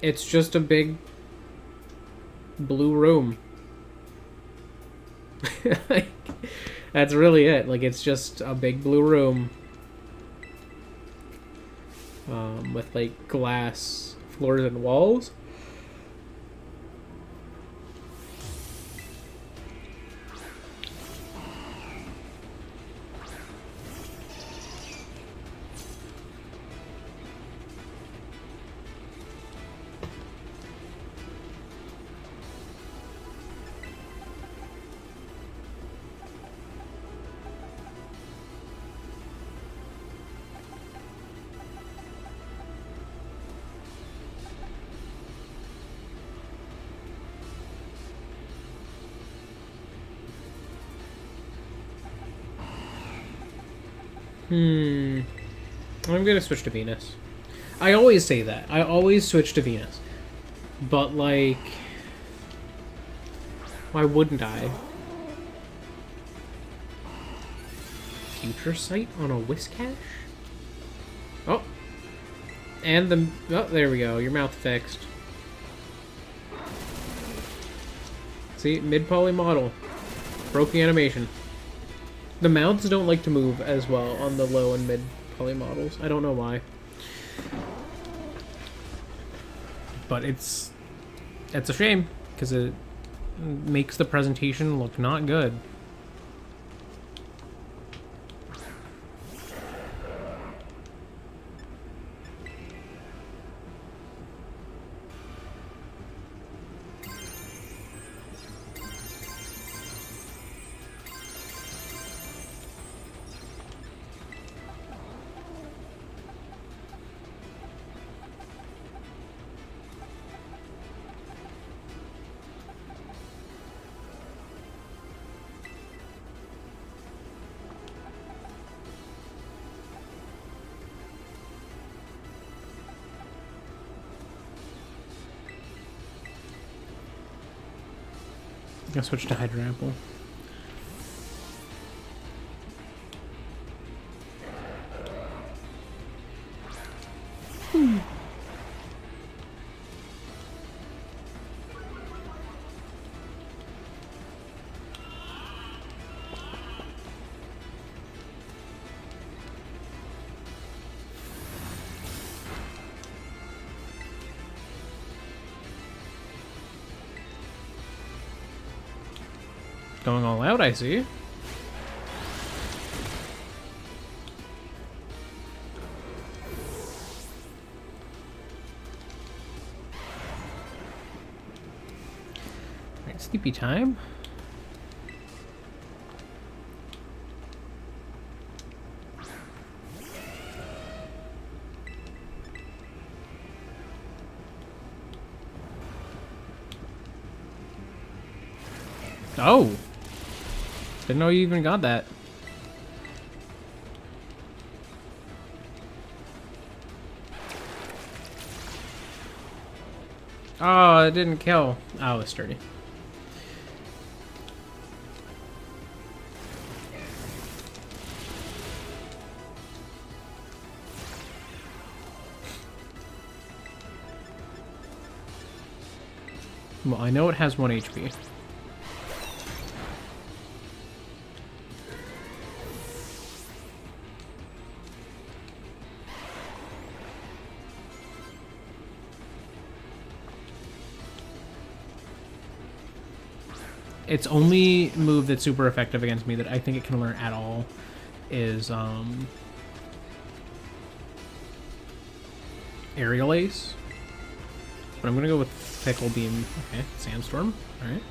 Speaker 1: It's just a big blue room. Like, that's really it. Like, it's just a big blue room with like glass floors and walls. I'm gonna switch to Venus. I always say that. I always switch to Venus. But, like, why wouldn't I? Future Sight on a Whiscash? Oh. And oh, there we go. Your mouth fixed. See? Mid-poly model. Broke the animation. The mouths don't like to move as well on the low and mid poly models. I don't know why. But it's a shame, because it makes the presentation look not good. I'll switch to Hydrample. Going all out, I see. Alright, sleepy time. Oh! Didn't know you even got that. Oh, it didn't kill. Oh, it's sturdy. Well, I know it has 1 HP. Its only move that's super effective against me that I think it can learn at all is Aerial Ace. But I'm gonna go with Pickle Beam. Okay, Sandstorm. Alright.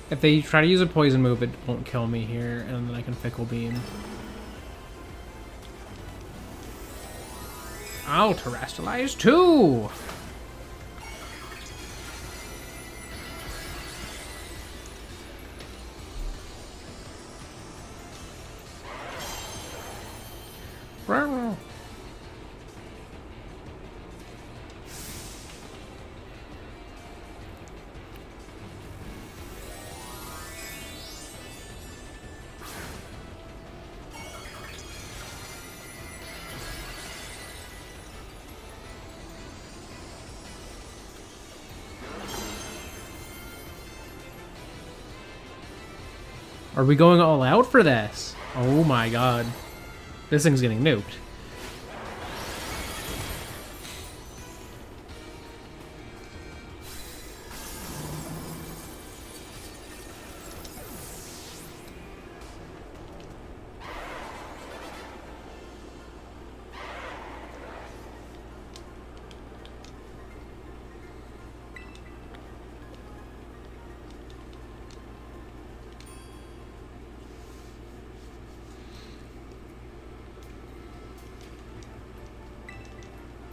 Speaker 1: If they try to use a poison move, it won't kill me here, and then I can Pickle Beam. I'll Terrestrialize too! Are we going all out for this? Oh my god. This thing's getting nuked.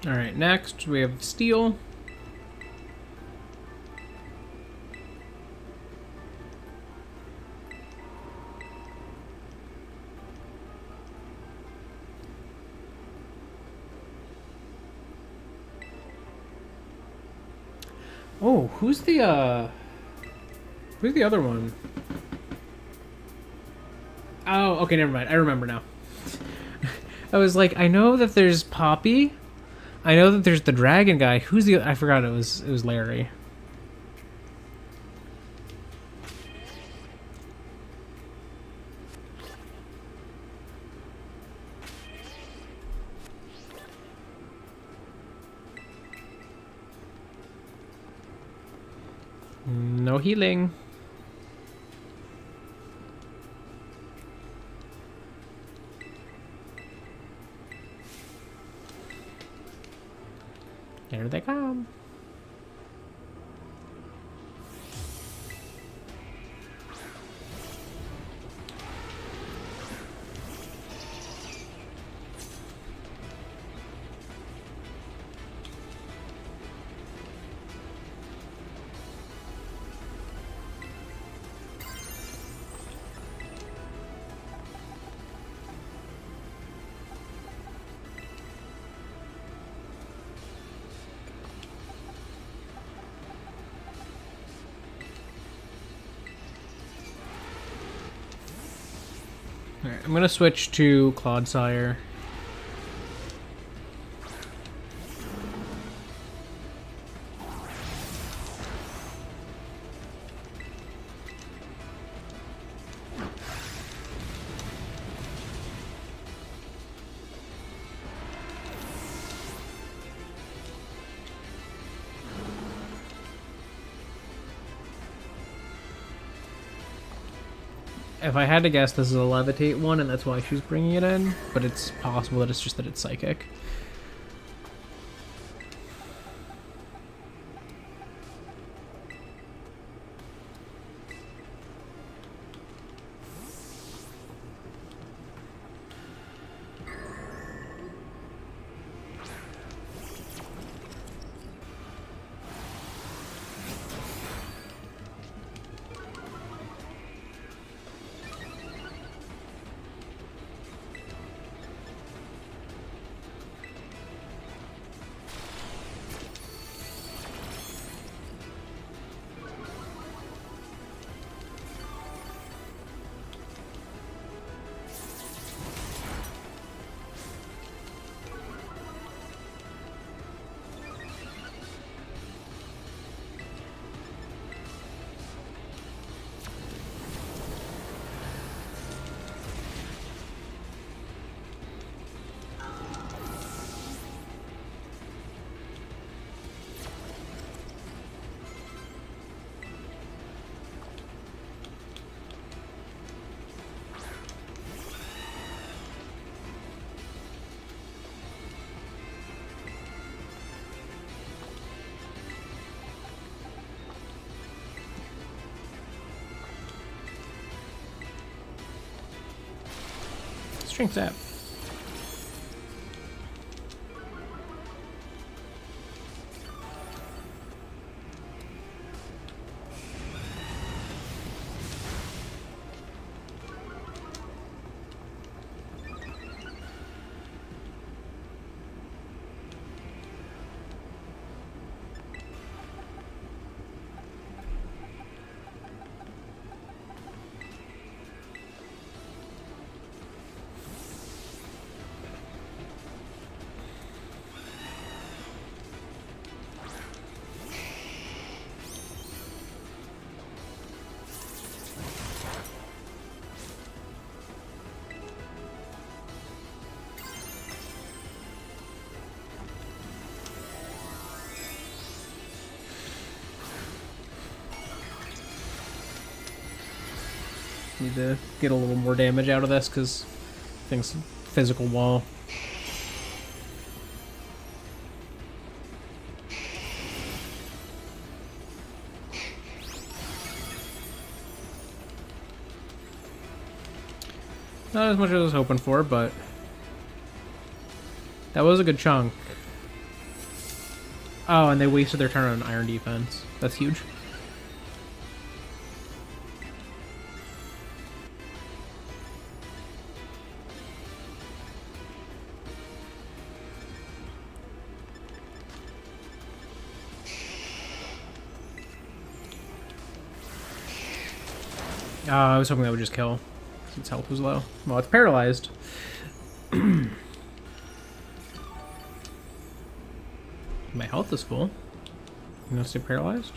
Speaker 1: Alright, next we have Steel. Oh, who's the other one? Oh, okay, never mind. I remember now. I was like, I know that there's Poppy. I know that there's the dragon guy. Who's the? I forgot. It was Larry. No healing. Here they come. Alright, I'm gonna switch to Clodsire. If I had to guess, this is a Levitate one, and that's why she's bringing it in. But it's possible that it's just that it's Psychic. Strength's up. Need to get a little more damage out of this because thing's physical wall. Not as much as I was hoping for, but that was a good chunk. Oh, and they wasted their turn on iron defense. That's huge. I was hoping that would just kill. Its health was low. Well, it's paralyzed. My health is full. You gonna stay paralyzed?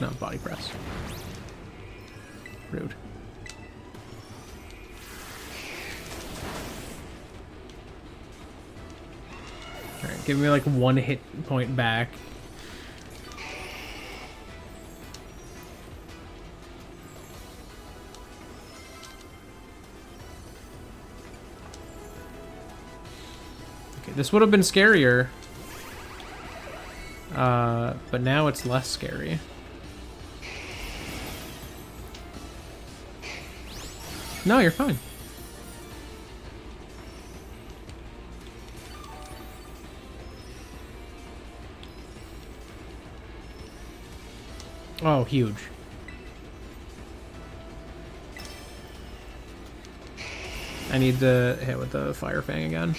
Speaker 1: No, body press. Rude. Alright, give me like 1 hit point back. This would have been scarier, but now it's less scary. No, you're fine. Oh, huge. I need to hit with the Fire Fang again.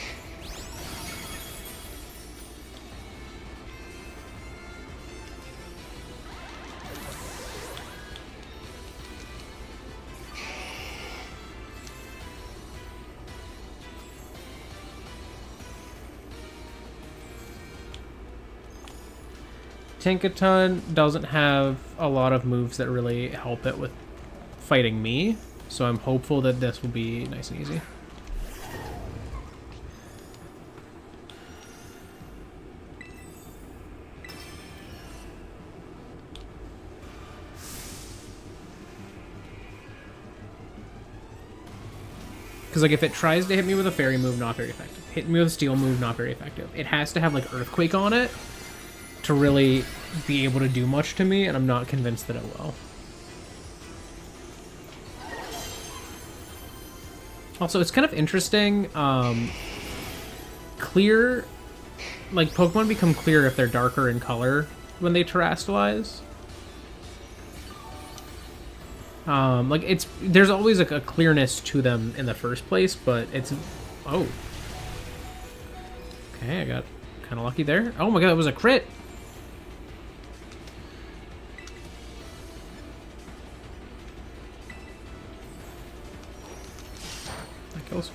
Speaker 1: Tinkaton doesn't have a lot of moves that really help it with fighting me, so I'm hopeful that this will be nice and easy. Because like if it tries to hit me with a fairy move, not very effective. Hit me with a steel move, not very effective. It has to have like Earthquake on it to really be able to do much to me, and I'm not convinced that it will. Also, it's kind of interesting, clear, like Pokemon become clear if they're darker in color when they terrestrialize. Like there's always like a clearness to them in the first place, but it's, oh. Okay, I got kind of lucky there. Oh my god, it was a crit! Kills.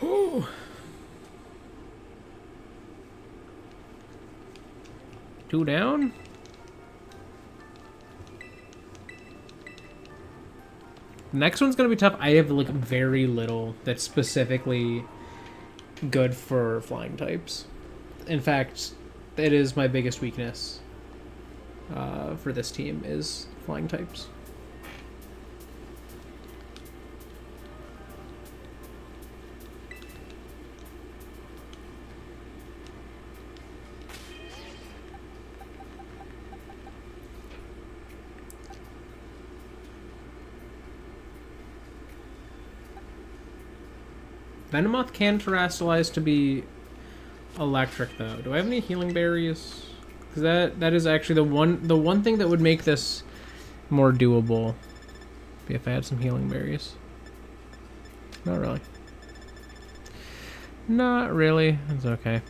Speaker 1: Ooh. 2 down. Next one's gonna be tough. I have like very little that's specifically good for flying types. In fact, it is my biggest weakness for this team is flying types. Venomoth can terrestrialize to be electric, though. Do I have any healing berries? Because that is actually the one thing that would make this more doable. If I had some healing berries. Not really. Not really. It's okay.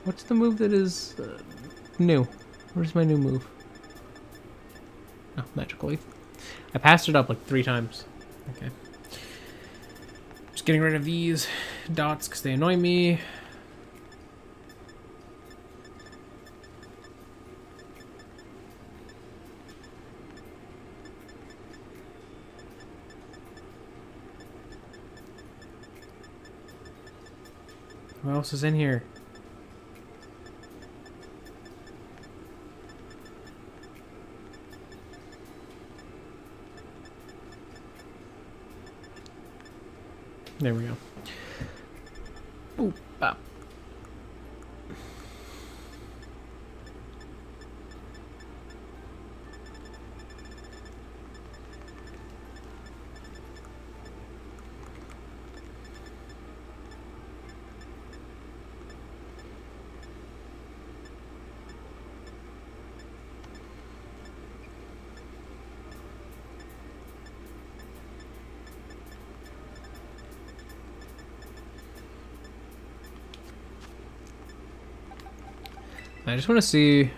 Speaker 1: What's the move that is new? Where's my new move? Oh, Magical Leaf. I passed it up like 3 times. Okay. Just getting rid of these dots because they annoy me. What else is in here? There we go. Boop, bop. I just want to see.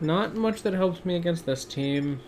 Speaker 1: Not much that helps me against this team.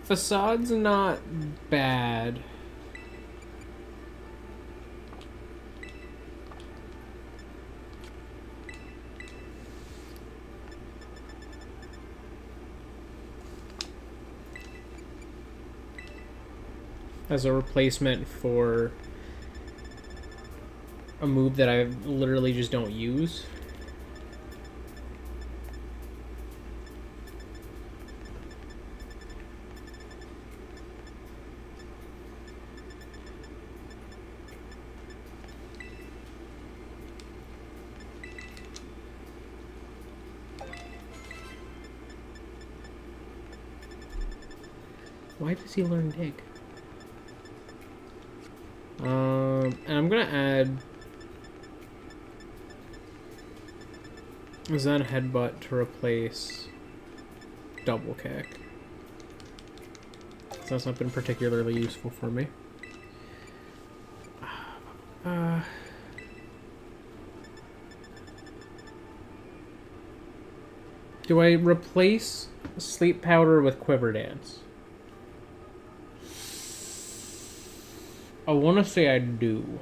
Speaker 1: Facade's not bad. As a replacement for a move that I literally just don't use. Why does he learn dig? And I'm gonna add Zen Headbutt to replace Double Kick. So that's not been particularly useful for me. Do I replace Sleep Powder with Quiver Dance? I want to say I do.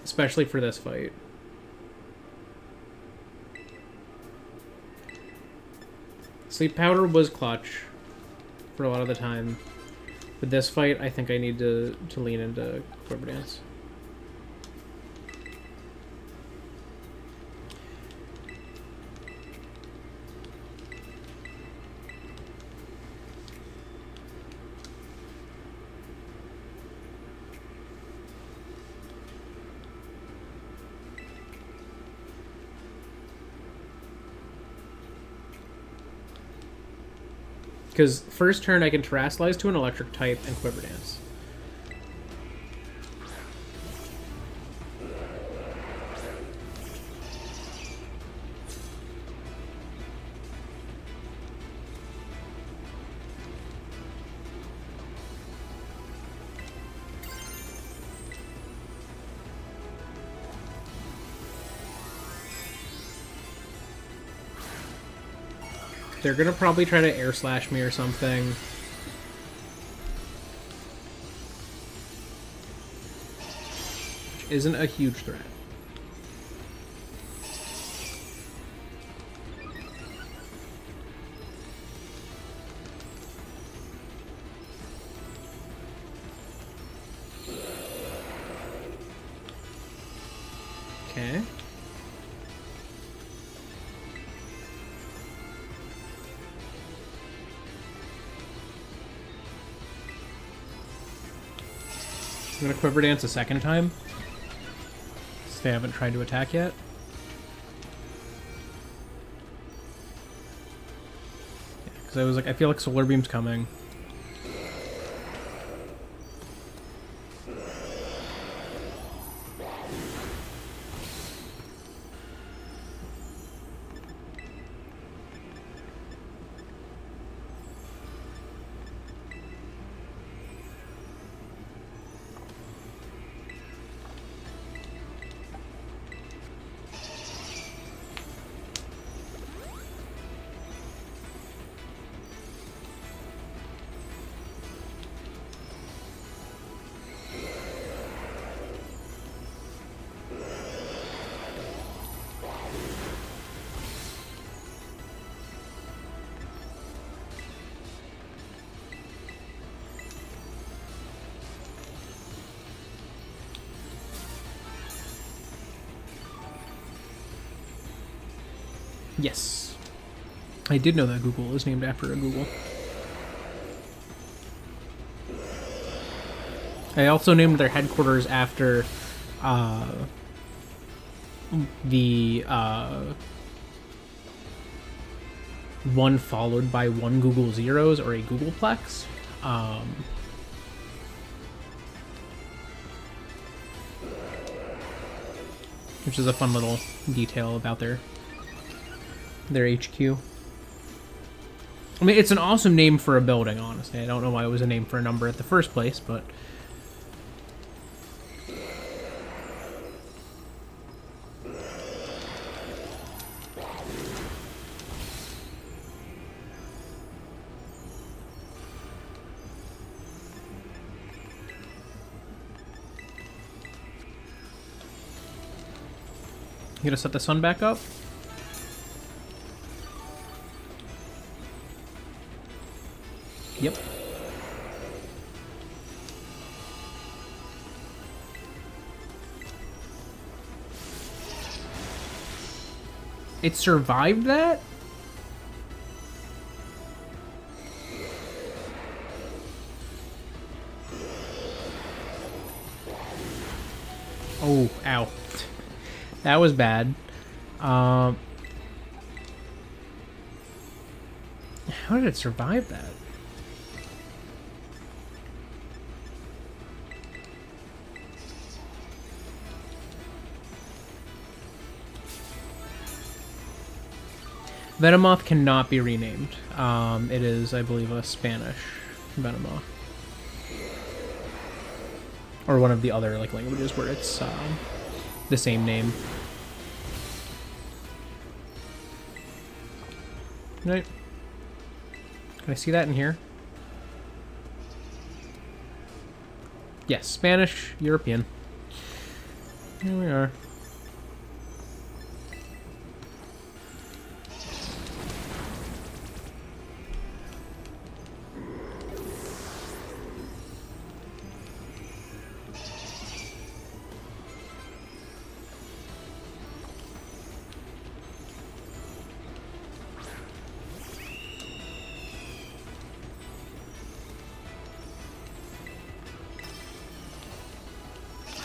Speaker 1: Especially for this fight. Sleep Powder was clutch for a lot of the time. With this fight, I think I need to lean into Quiver Dance. Because first turn I can Terrasilize to an electric type and Quiver Dance. They're gonna probably try to air slash me or something. Which isn't a huge threat. Okay. I'm gonna Quiver Dance a second time. Since they haven't tried to attack yet. Yeah, because I was like, I feel like Solar Beam's coming. Yes. I did know that Google is named after a Google. I also named their headquarters after the one followed by one Google Zeros, or a Googleplex. Which is a fun little detail about their HQ. I mean, it's an awesome name for a building, honestly. I don't know why it was a name for a number at the first place, but... You gonna set the sun back up? Yep. It survived that? Oh, ow. That was bad. How did it survive that? Venomoth cannot be renamed. It is, I believe, a Spanish Venomoth. or one of the other like languages where it's the same name. Right. Can I see that in here? Yes, Spanish, European. Here we are.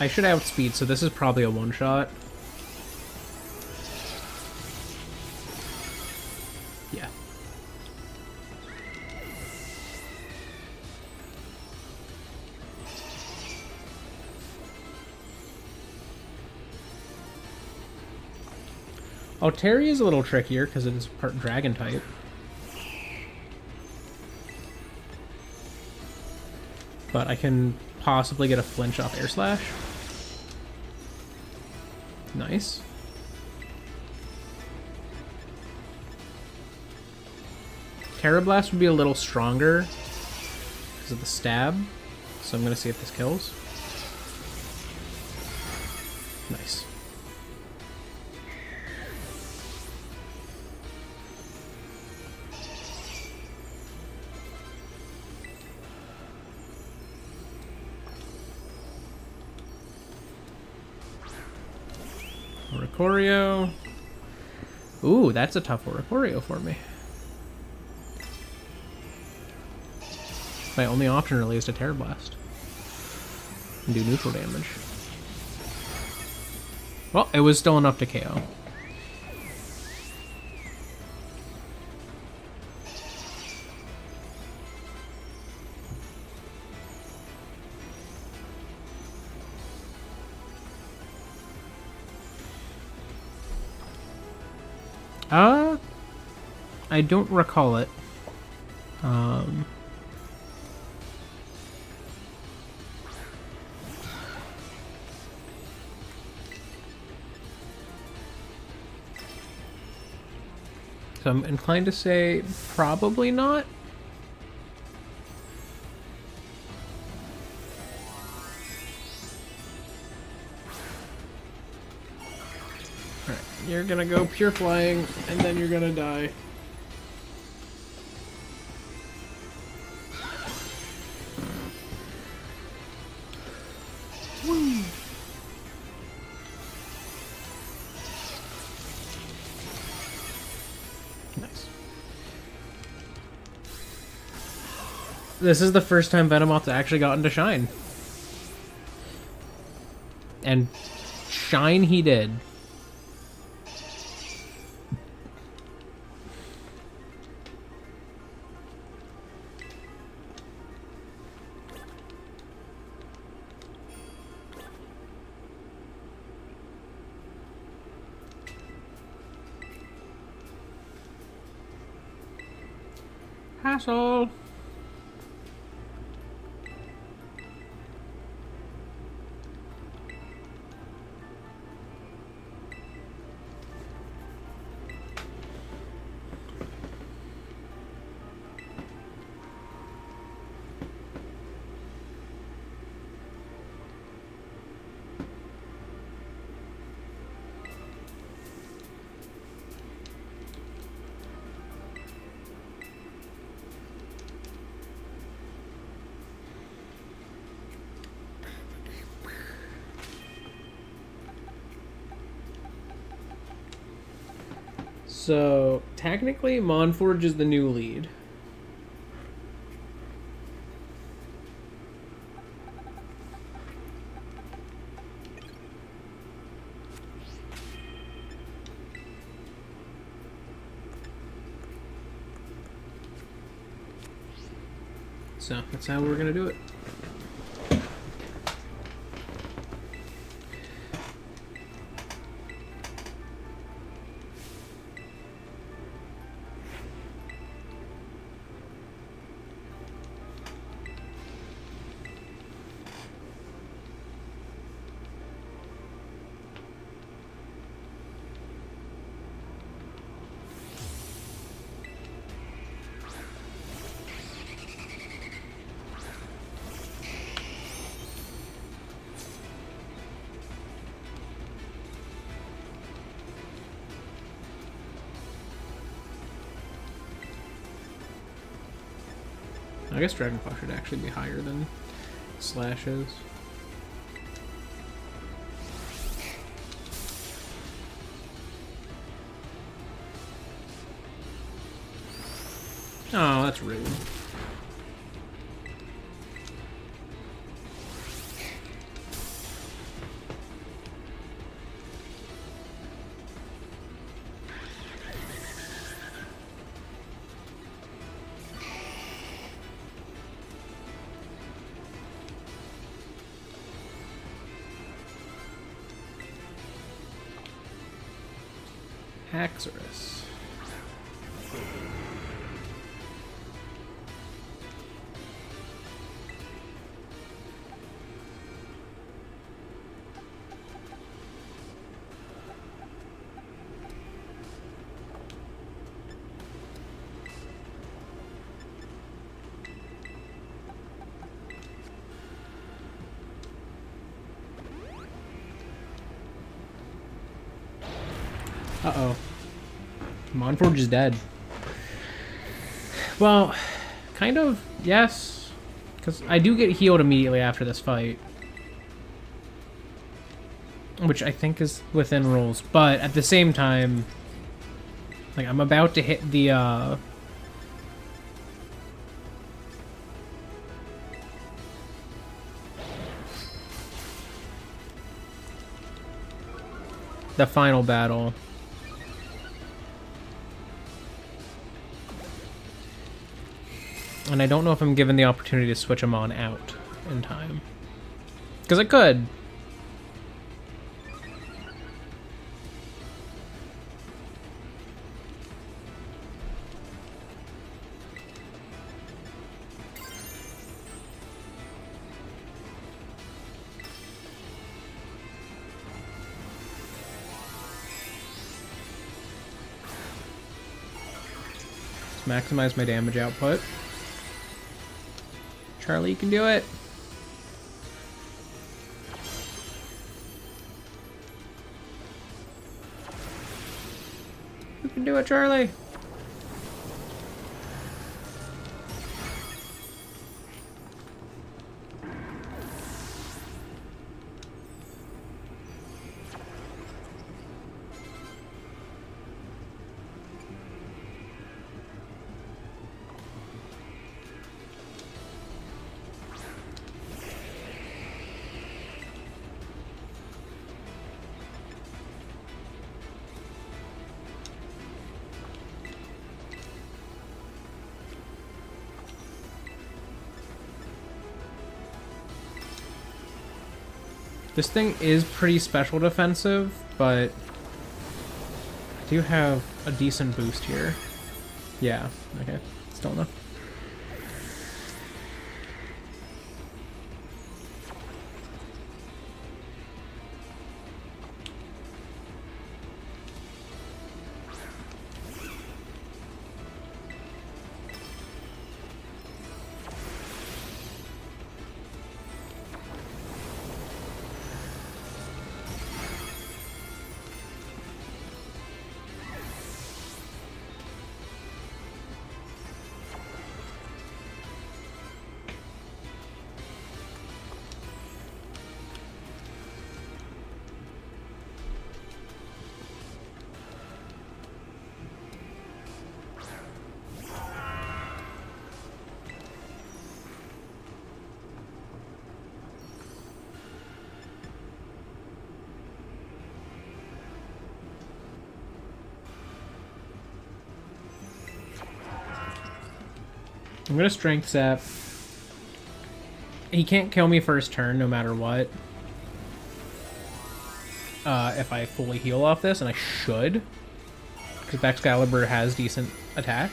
Speaker 1: I should outspeed, so this is probably a one-shot. Yeah. Oh, Terry is a little trickier because it is part dragon type. But I can possibly get a flinch off Air Slash. Nice. Terra Blast would be a little stronger because of the stab, so I'm going to see if this kills. Nice. Oricorio. Ooh, that's a tough Oricorio for me. My only option really is to Terra Blast and do neutral damage. Well, it was still enough to KO. I don't recall it. So I'm inclined to say probably not. Alright, you're gonna go pure flying, and then you're gonna die. This is the first time Venomoth's actually gotten to shine. And shine he did. Hassle. So, technically, Monforge is the new lead. So, that's how we're gonna do it. I guess Dragon Claw should actually be higher than Slash is. Oh, that's rude. Haxorus. Uh-oh. Monforge is dead. Well, kind of, yes. Because I do get healed immediately after this fight. Which I think is within rules. But at the same time, like, I'm about to hit the final battle. And I don't know if I'm given the opportunity to switch them on out in time. Because I could. Let's maximize my damage output. Charlie, you can do it. You can do it, Charlie. This thing is pretty special defensive, but I do have a decent boost here. Yeah, okay, still enough. I'm gonna Strength Sap. He can't kill me first turn no matter what. If I fully heal off this, and I should. Because Excalibur has decent attack.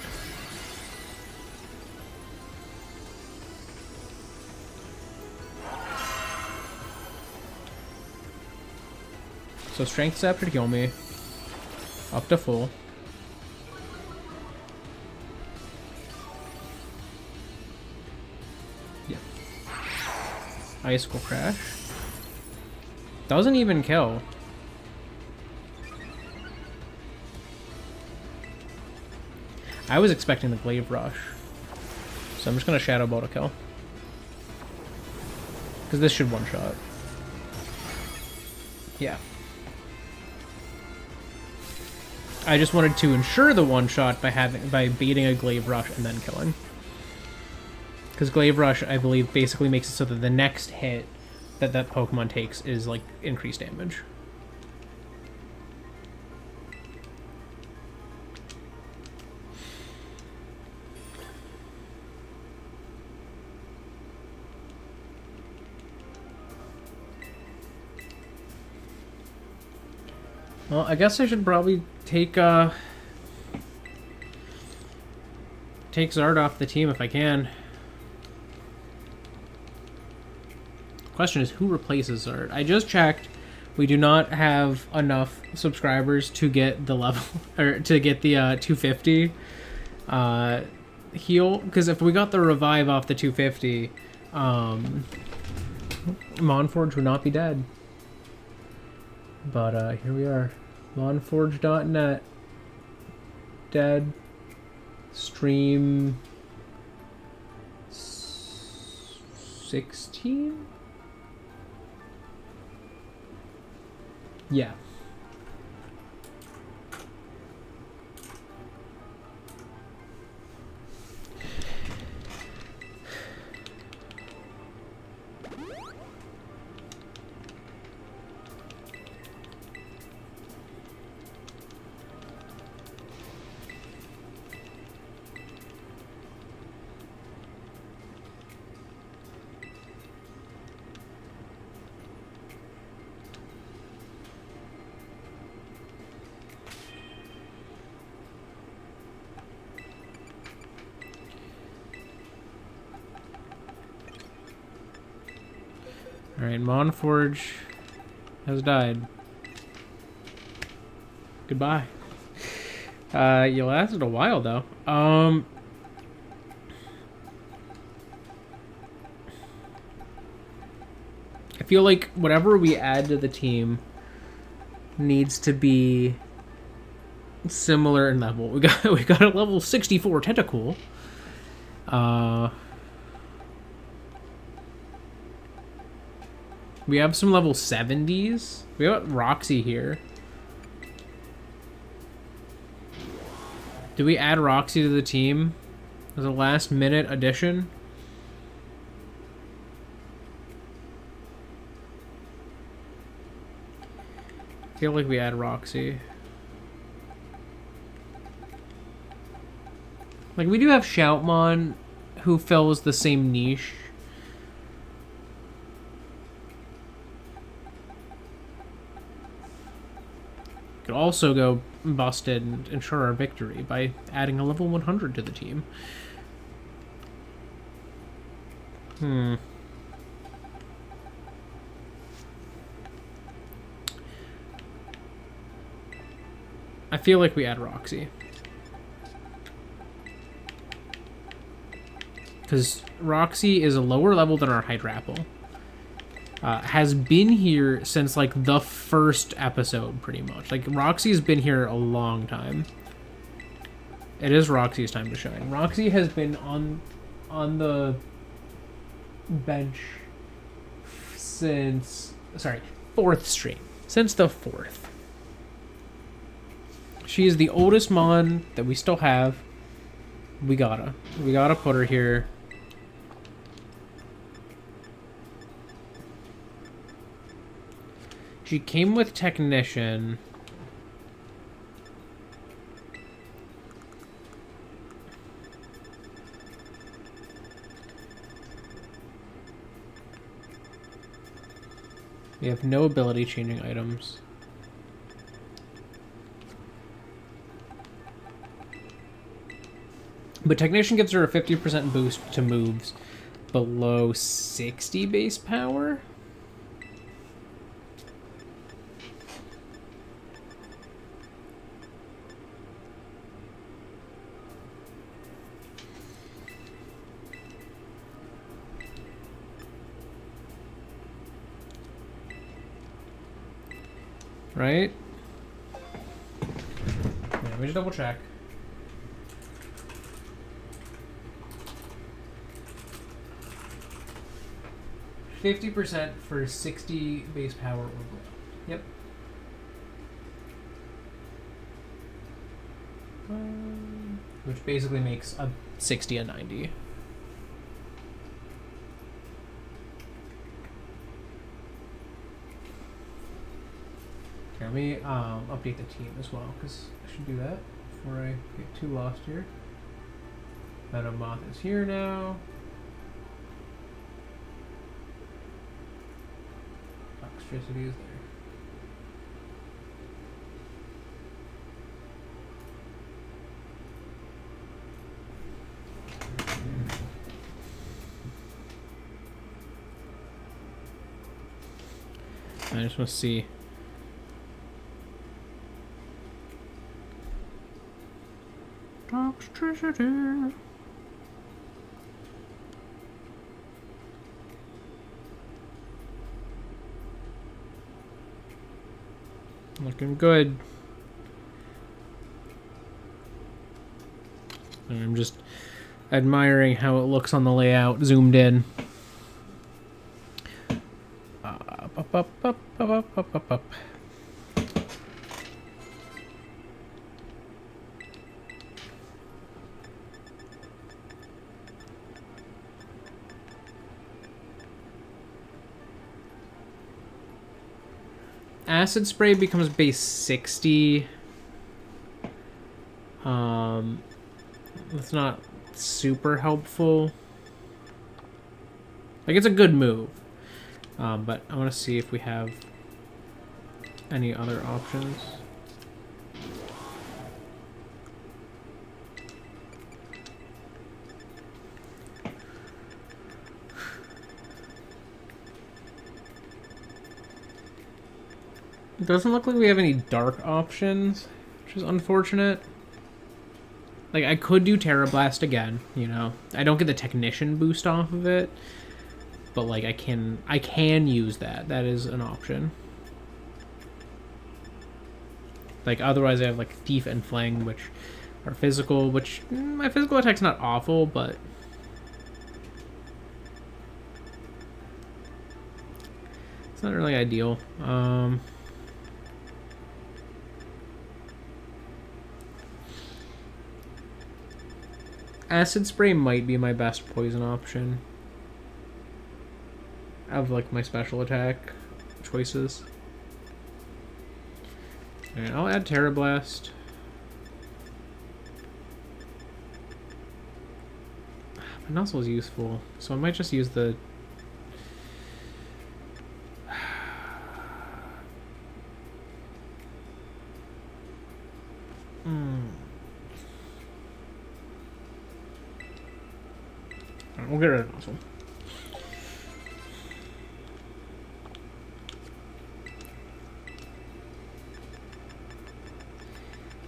Speaker 1: So Strength Sap should heal me. Up to full. Icicle Crash. Doesn't even kill. I was expecting the Glaive Rush. So I'm just going to Shadow Ball to kill. Because this should one-shot. Yeah. I just wanted to ensure the one-shot by baiting a Glaive Rush and then killing. Because Glaive Rush, I believe, basically makes it so that the next hit that that Pokemon takes is, like, increased damage. Well, I guess I should probably take Zard off the team if I can. Question is, who replaces Zard? I just checked. We do not have enough subscribers to get the level, or to get the 250 heal. Because if we got the revive off the 250, Monforge would not be dead. But here we are. Monforge.net. Dead. Stream 16? Yeah. Alright, Monforge has died. Goodbye. You lasted a while, though. I feel like whatever we add to the team needs to be similar in level. We got a level 64 Tentacool. We have some level 70s. We got Roxy here. Do we add Roxy to the team as a last minute addition? I feel like we add Roxy. Like, we do have Shoutmon, who fills the same niche. Could also go busted and ensure our victory by adding a level 100 to the team. I feel like we add Roxy. Because Roxy is a lower level than our Hydrapple. Has been here since, like, the first episode, pretty much. Like, Roxy's been here a long time. It is Roxy's time to shine. Roxy has been on the bench since... Sorry, 4th stream. Since the 4th. She is the oldest Mon that we still have. We gotta put her here. She came with Technician. We have no ability changing items. But Technician gives her a 50% boost to moves below 60 base power. Right? Yeah, let me just double check. 50% for 60 base power or below. Yep. Which basically makes a 60 a 90. Here, let me update the team as well, because I should do that before I get too lost here. Venomoth is here now. Toxicity is there. I just want to see. Toxicity. Looking good. And I'm just admiring how it looks on the layout, zoomed in. Up. Acid spray becomes base 60. That's not super helpful. Like, it's a good move. But I want to see if we have any other options. It doesn't look like we have any dark options, which is unfortunate. Like, I could do Terra Blast again, you know. I don't get the Technician boost off of it, but like I can use that. That is an option. Like, otherwise I have like Thief and Flang, which are physical, which my physical attack's not awful, but it's not really ideal. Acid Spray might be my best poison option of like my special attack choices. Alright, I'll add Terra Blast. But Nuzzle is useful, so I might just use the We'll get rid of Nuzzle.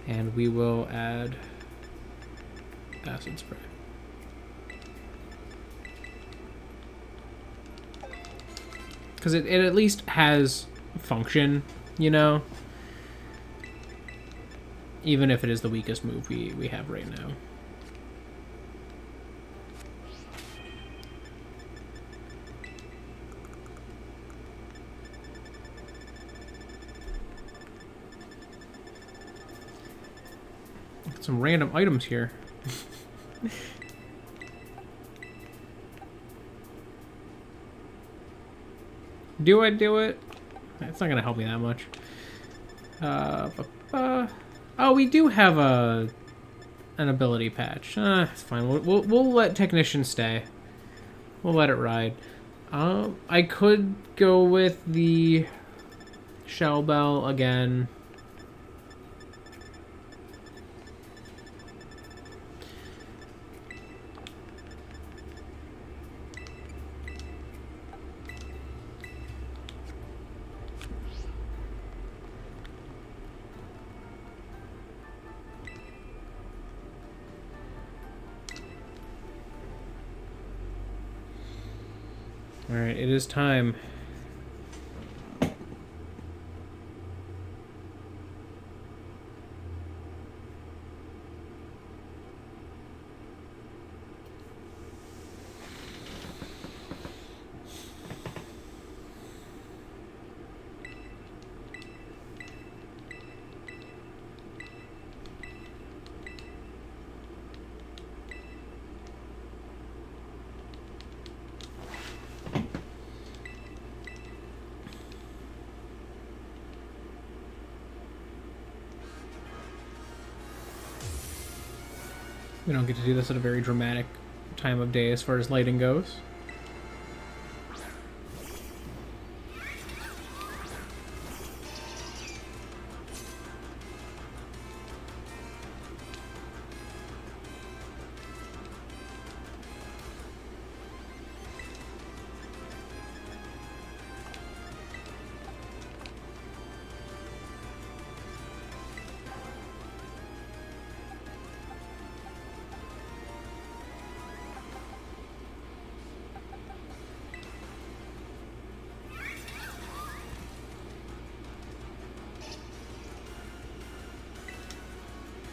Speaker 1: And we will add Acid Spray. Because it at least has function, you know? Even if it is the weakest move we have right now. Some random items here. Do I do it? It's not gonna help me that much. Oh, we do have an ability patch. It's fine. We'll let Technician stay. We'll let it ride. I could go with the Shell Bell again. Alright, it is time. We don't get to do this at a very dramatic time of day as far as lighting goes.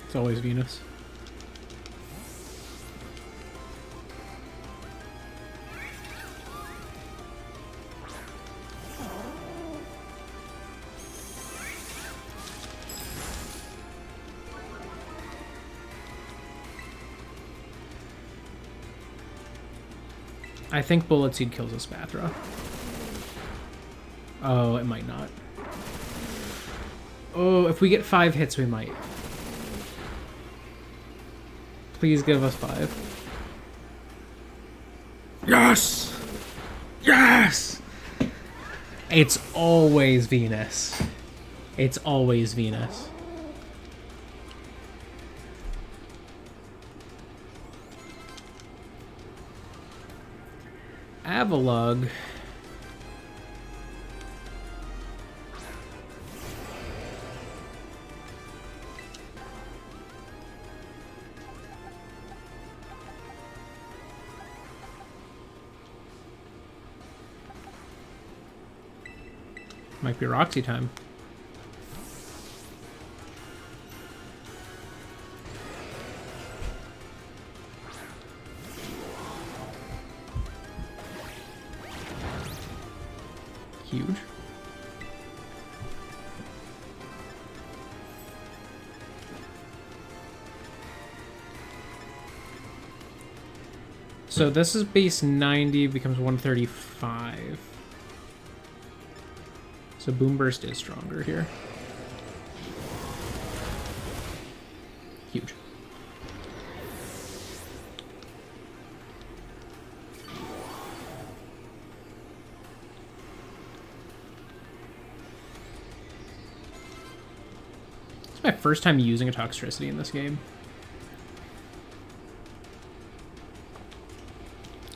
Speaker 1: It's always Venus. I think Bullet Seed kills a Spathra. Oh, it might not. Oh, if we get 5 hits, we might. Please give us 5. Yes! Yes! It's always Venus. It's always Venus. Avalugg. Might be Roxy time. Huge. So this is base 90, becomes 135. So Boom Burst is stronger here. Huge. It's my first time using a Toxtricity in this game.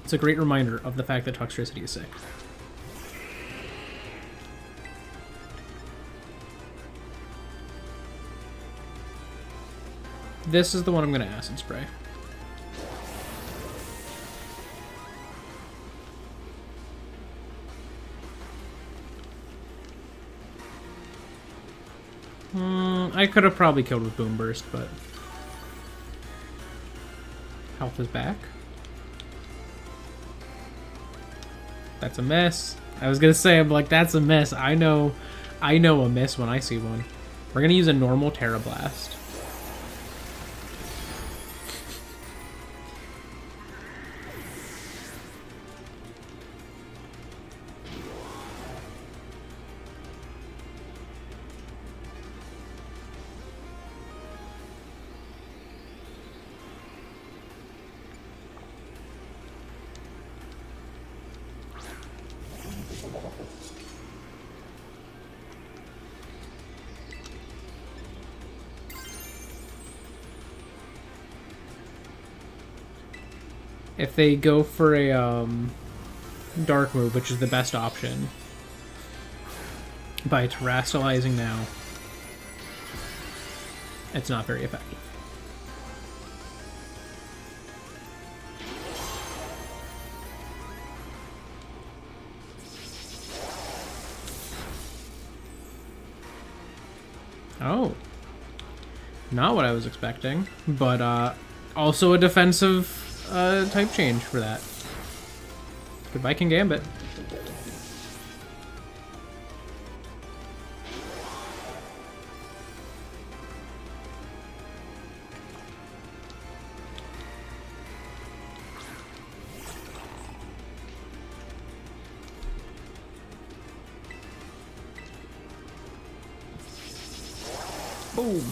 Speaker 1: It's a great reminder of the fact that Toxtricity is sick. This is the one I'm going to Acid Spray. I could have probably killed with Boom Burst, but health is back. That's a miss. I was going to say, I'm like, that's a miss. I know a miss when I see one. We're going to use a normal Terra Blast. If they go for a dark move, which is the best option, by terastallizing now, it's not very effective. Oh. Not what I was expecting, but also a defensive type change for that. Goodbye, King Gambit. Boom.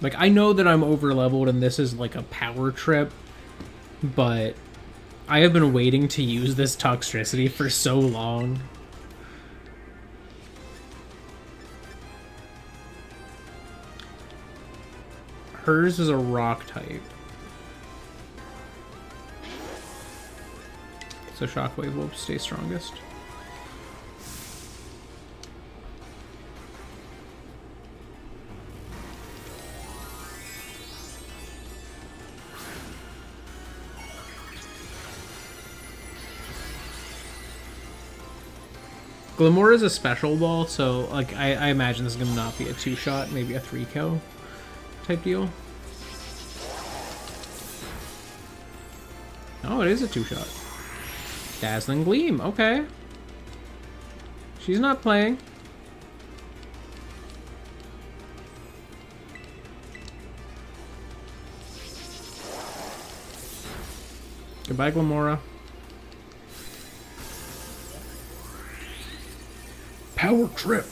Speaker 1: Like, I know that I'm over leveled and this is like a power trip, but I have been waiting to use this Toxtricity for so long. Hers is a rock type. So Shockwave will stay strongest. Glimmer is a special ball, so like I imagine this is gonna not be a 2-shot, maybe a 3-kill type deal. Oh, it is a 2-shot. Dazzling Gleam, okay. She's not playing. Goodbye, Glamora. Power trip.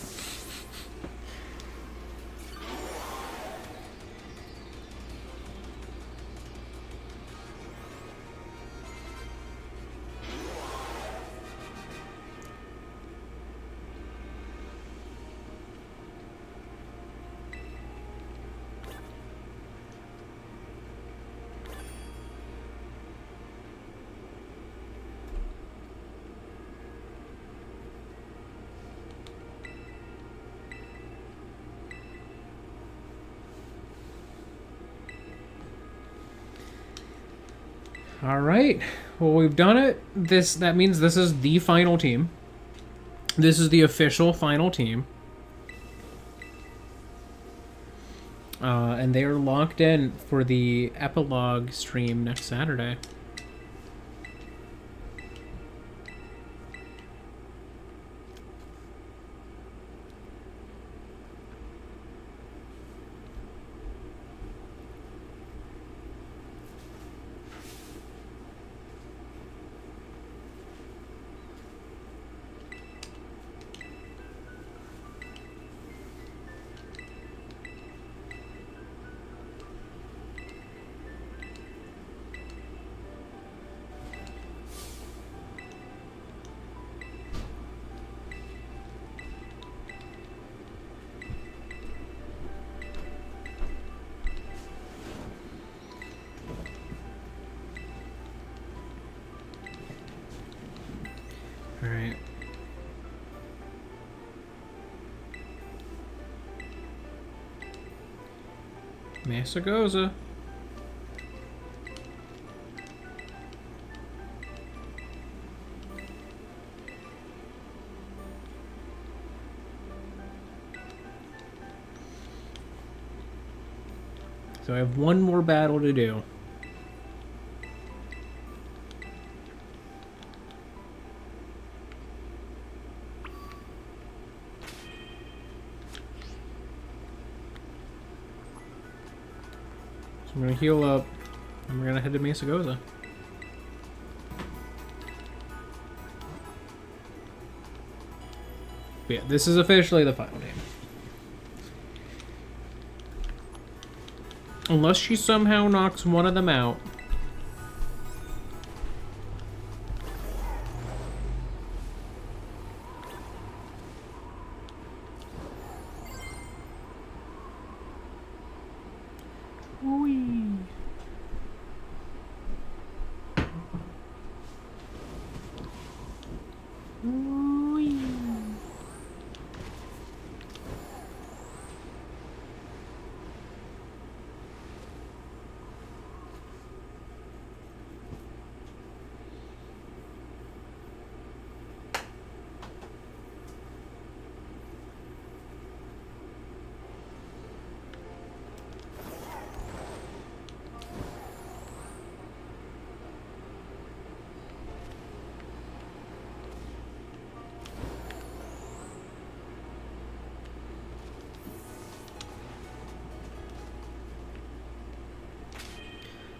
Speaker 1: All right. Well, we've done it. That means this is the final team. This is the official final team. And they are locked in for the epilogue stream next Saturday. All right. Masagoza. So I have one more battle to do. So I'm gonna heal up, and we're gonna head to Masagoza. But yeah, this is officially the final game. Unless she somehow knocks one of them out.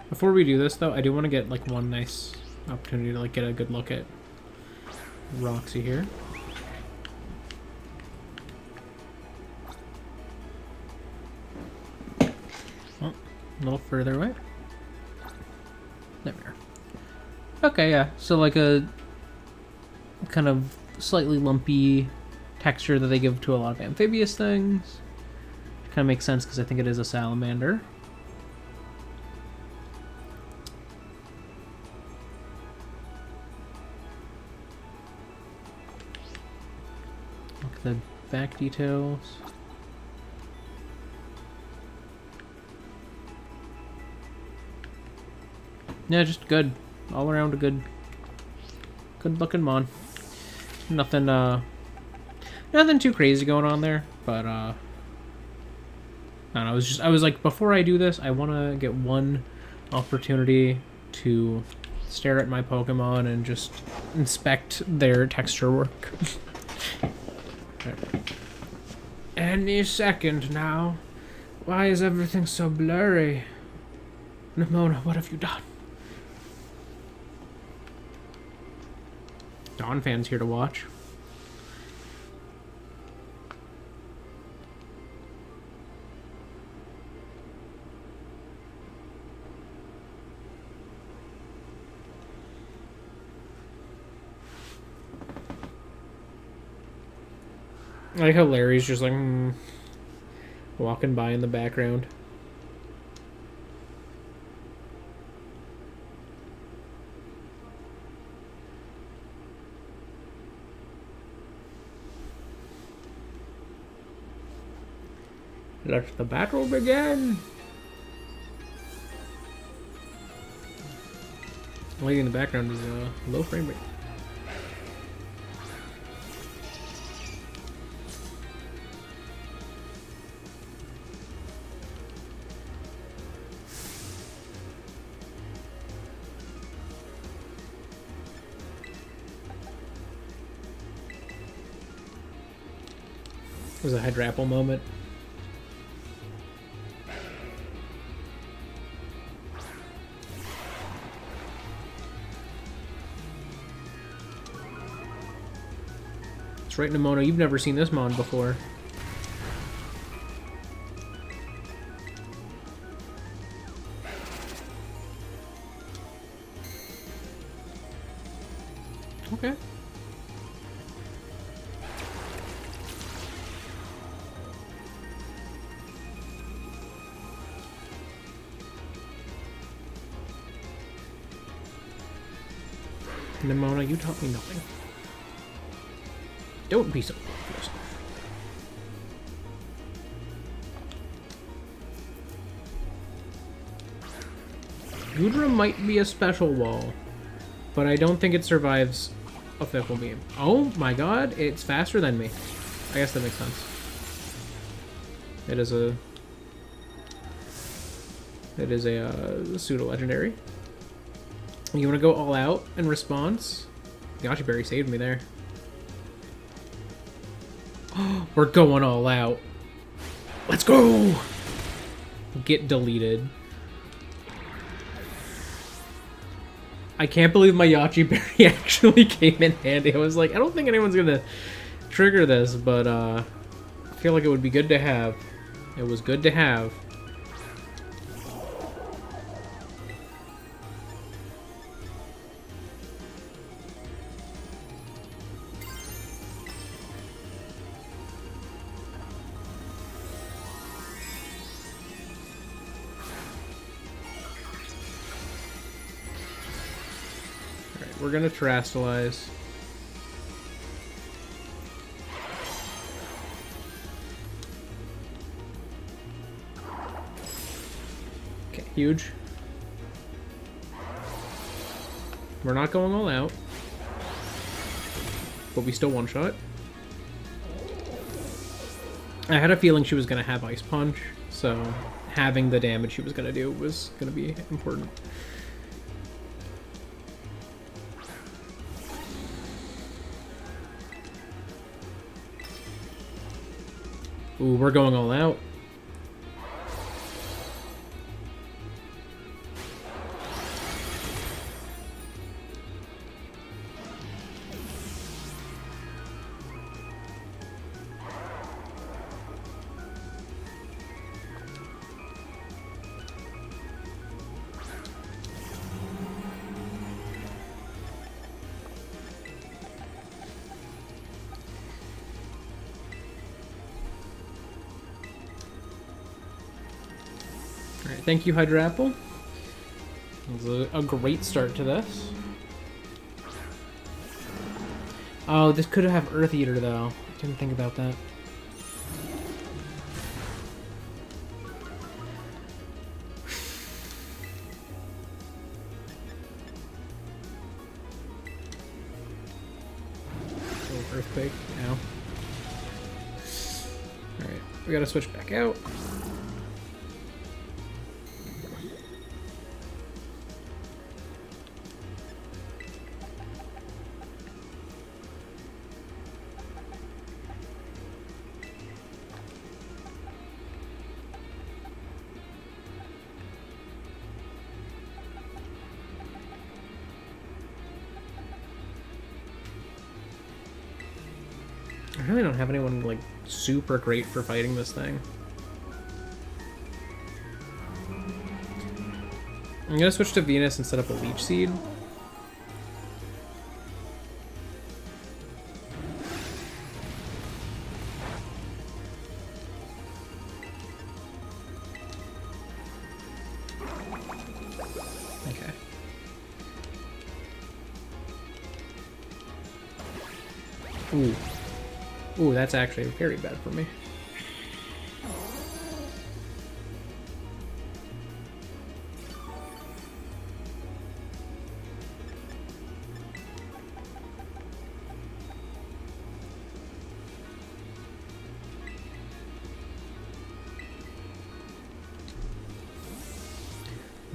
Speaker 1: Before we do this, though, I do want to get like one nice opportunity to like get a good look at Roxy here. Oh, a little further away. There we are. Okay, yeah. So like a kind of slightly lumpy texture that they give to a lot of amphibious things. Kind of makes sense because I think it is a salamander. Look at the back details. Yeah, just good. All around a good looking mon. Nothing nothing too crazy going on there, but I don't know, I was like, before I do this, I want to get one opportunity to stare at my Pokemon and just inspect their texture work. Any second now. Why is everything so blurry? Nimona, what have you done? Dawn fan's here to watch. I like how Larry's just like walking by in the background. Let the battle begin! The lady in the background is low frame rate. It was a Hydrapple moment. That's right, Nimona, you've never seen this mon before. Okay. Nimona, you taught me nothing. Don't be so confused. Goodra might be a special wall, but I don't think it survives a Fickle Beam. Oh my god, it's faster than me. I guess that makes sense. It is a pseudo-legendary. You want to go all out in response? Yachi Berry saved me there. We're going all out. Let's go! Get deleted. I can't believe my Yachi Berry actually came in handy. I was like, I don't think anyone's gonna trigger this, but I feel like it would be good to have. It was good to have. We're gonna terrestrialize. Okay, huge. We're not going all out, but we still one-shot. I had a feeling she was gonna have Ice Punch, so having the damage she was gonna do was gonna be important. Ooh, we're going all out. Alright, thank you, Hydra Apple. It was a great start to this. Oh, this could have Earth Eater, though. I didn't think about that. Oh, Earthquake, now. Alright, we gotta switch back out. I really don't have anyone, like, super great for fighting this thing. I'm gonna switch to Venus and set up a Leech Seed. Okay. Ooh. Ooh, that's actually very bad for me.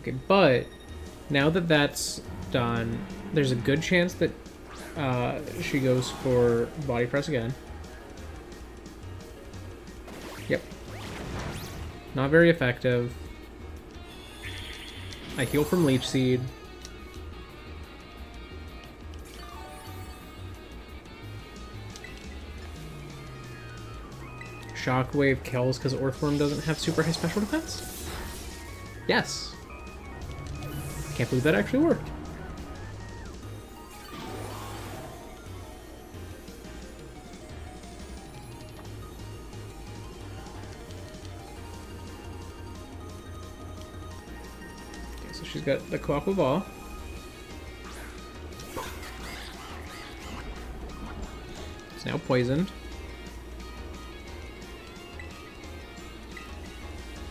Speaker 1: Okay, but now that that's done, there's a good chance that she goes for Body Press again. Yep. Not very effective. I heal from Leech Seed. Shockwave kills because Earthworm doesn't have super high special defense? Yes. Can't believe that actually worked. She's got the Aqua Ball. It's now poisoned.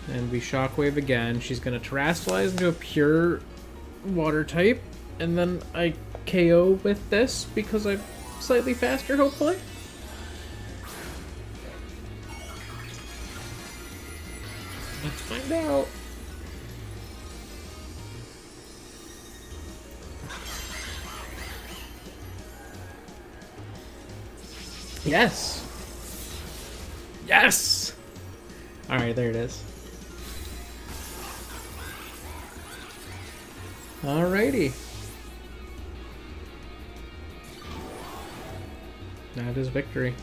Speaker 1: And we Shockwave again. She's going to Terastallize into a pure water type. And then I KO with this because I'm slightly faster, hopefully. Let's find out. Yes! Yes! Alright, there it is. Alrighty. That is victory.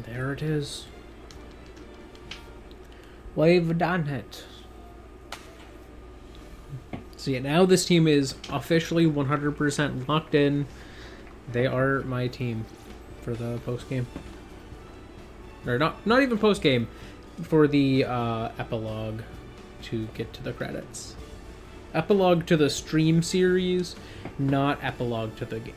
Speaker 1: There it is. We've done it. So yeah, now this team is officially 100% locked in. They are my team for the post-game. Or not even post-game, for the epilogue to get to the credits. Epilogue to the stream series, not epilogue to the game.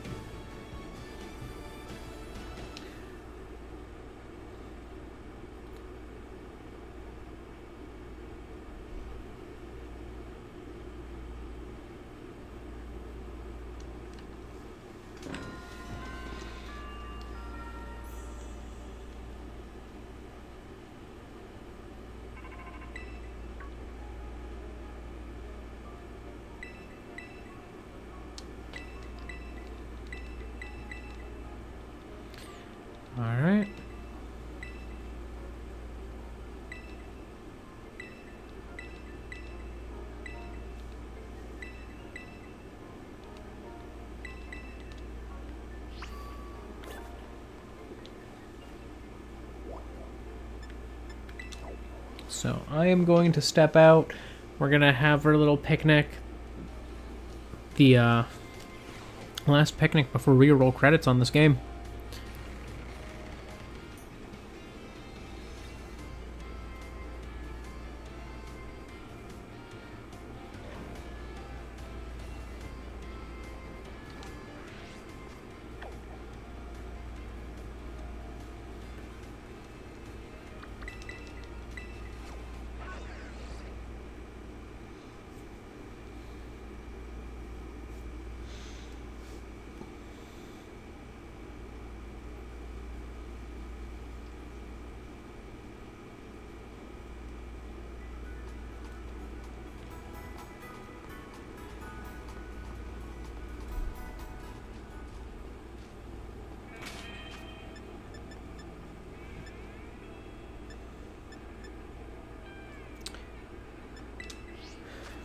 Speaker 1: Alright. So I am going to step out. We're going to have our little picnic. The last picnic before we roll credits on this game.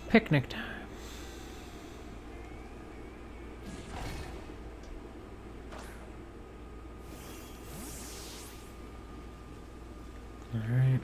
Speaker 1: Picnic time. All right.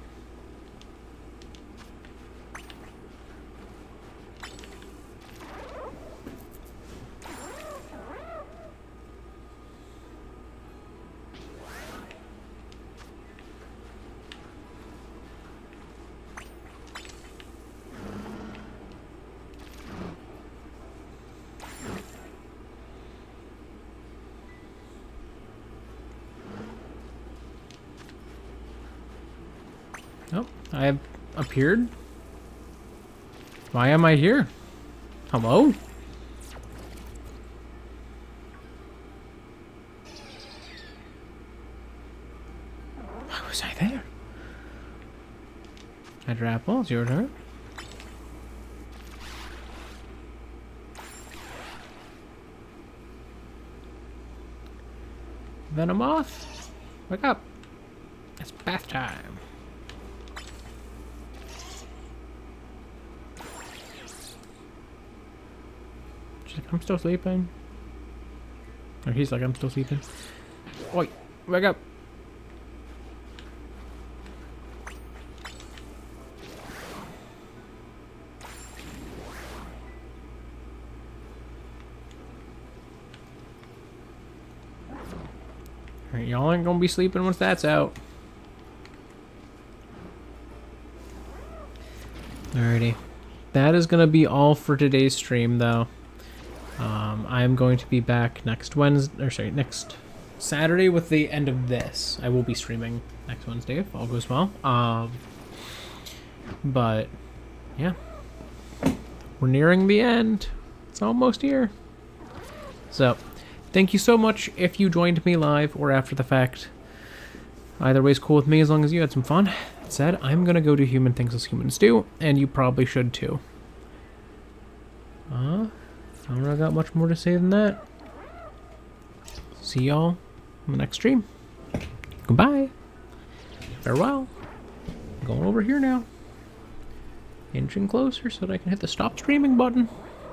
Speaker 1: Oh, I have appeared? Why am I here? Hello? Why was I there? Hydrapple, it's your turn. Venomoth, wake up. It's bath time. She's like, I'm still sleeping. Or he's like, I'm still sleeping. Oi, wake up. Alright, y'all ain't gonna be sleeping once that's out. Alrighty. That is gonna be all for today's stream, though. I'm going to be back next next Saturday with the end of this. I will be streaming next Wednesday if all goes well. But yeah, we're nearing the end. It's almost here. So, thank you so much if you joined me live or after the fact. Either way is cool with me as long as you had some fun. That said, I'm gonna go do human things as humans do, and you probably should too. I don't really got much more to say than that. See y'all in the next stream. Goodbye. Farewell. I'm going over here now. Inching closer so that I can hit the stop streaming button.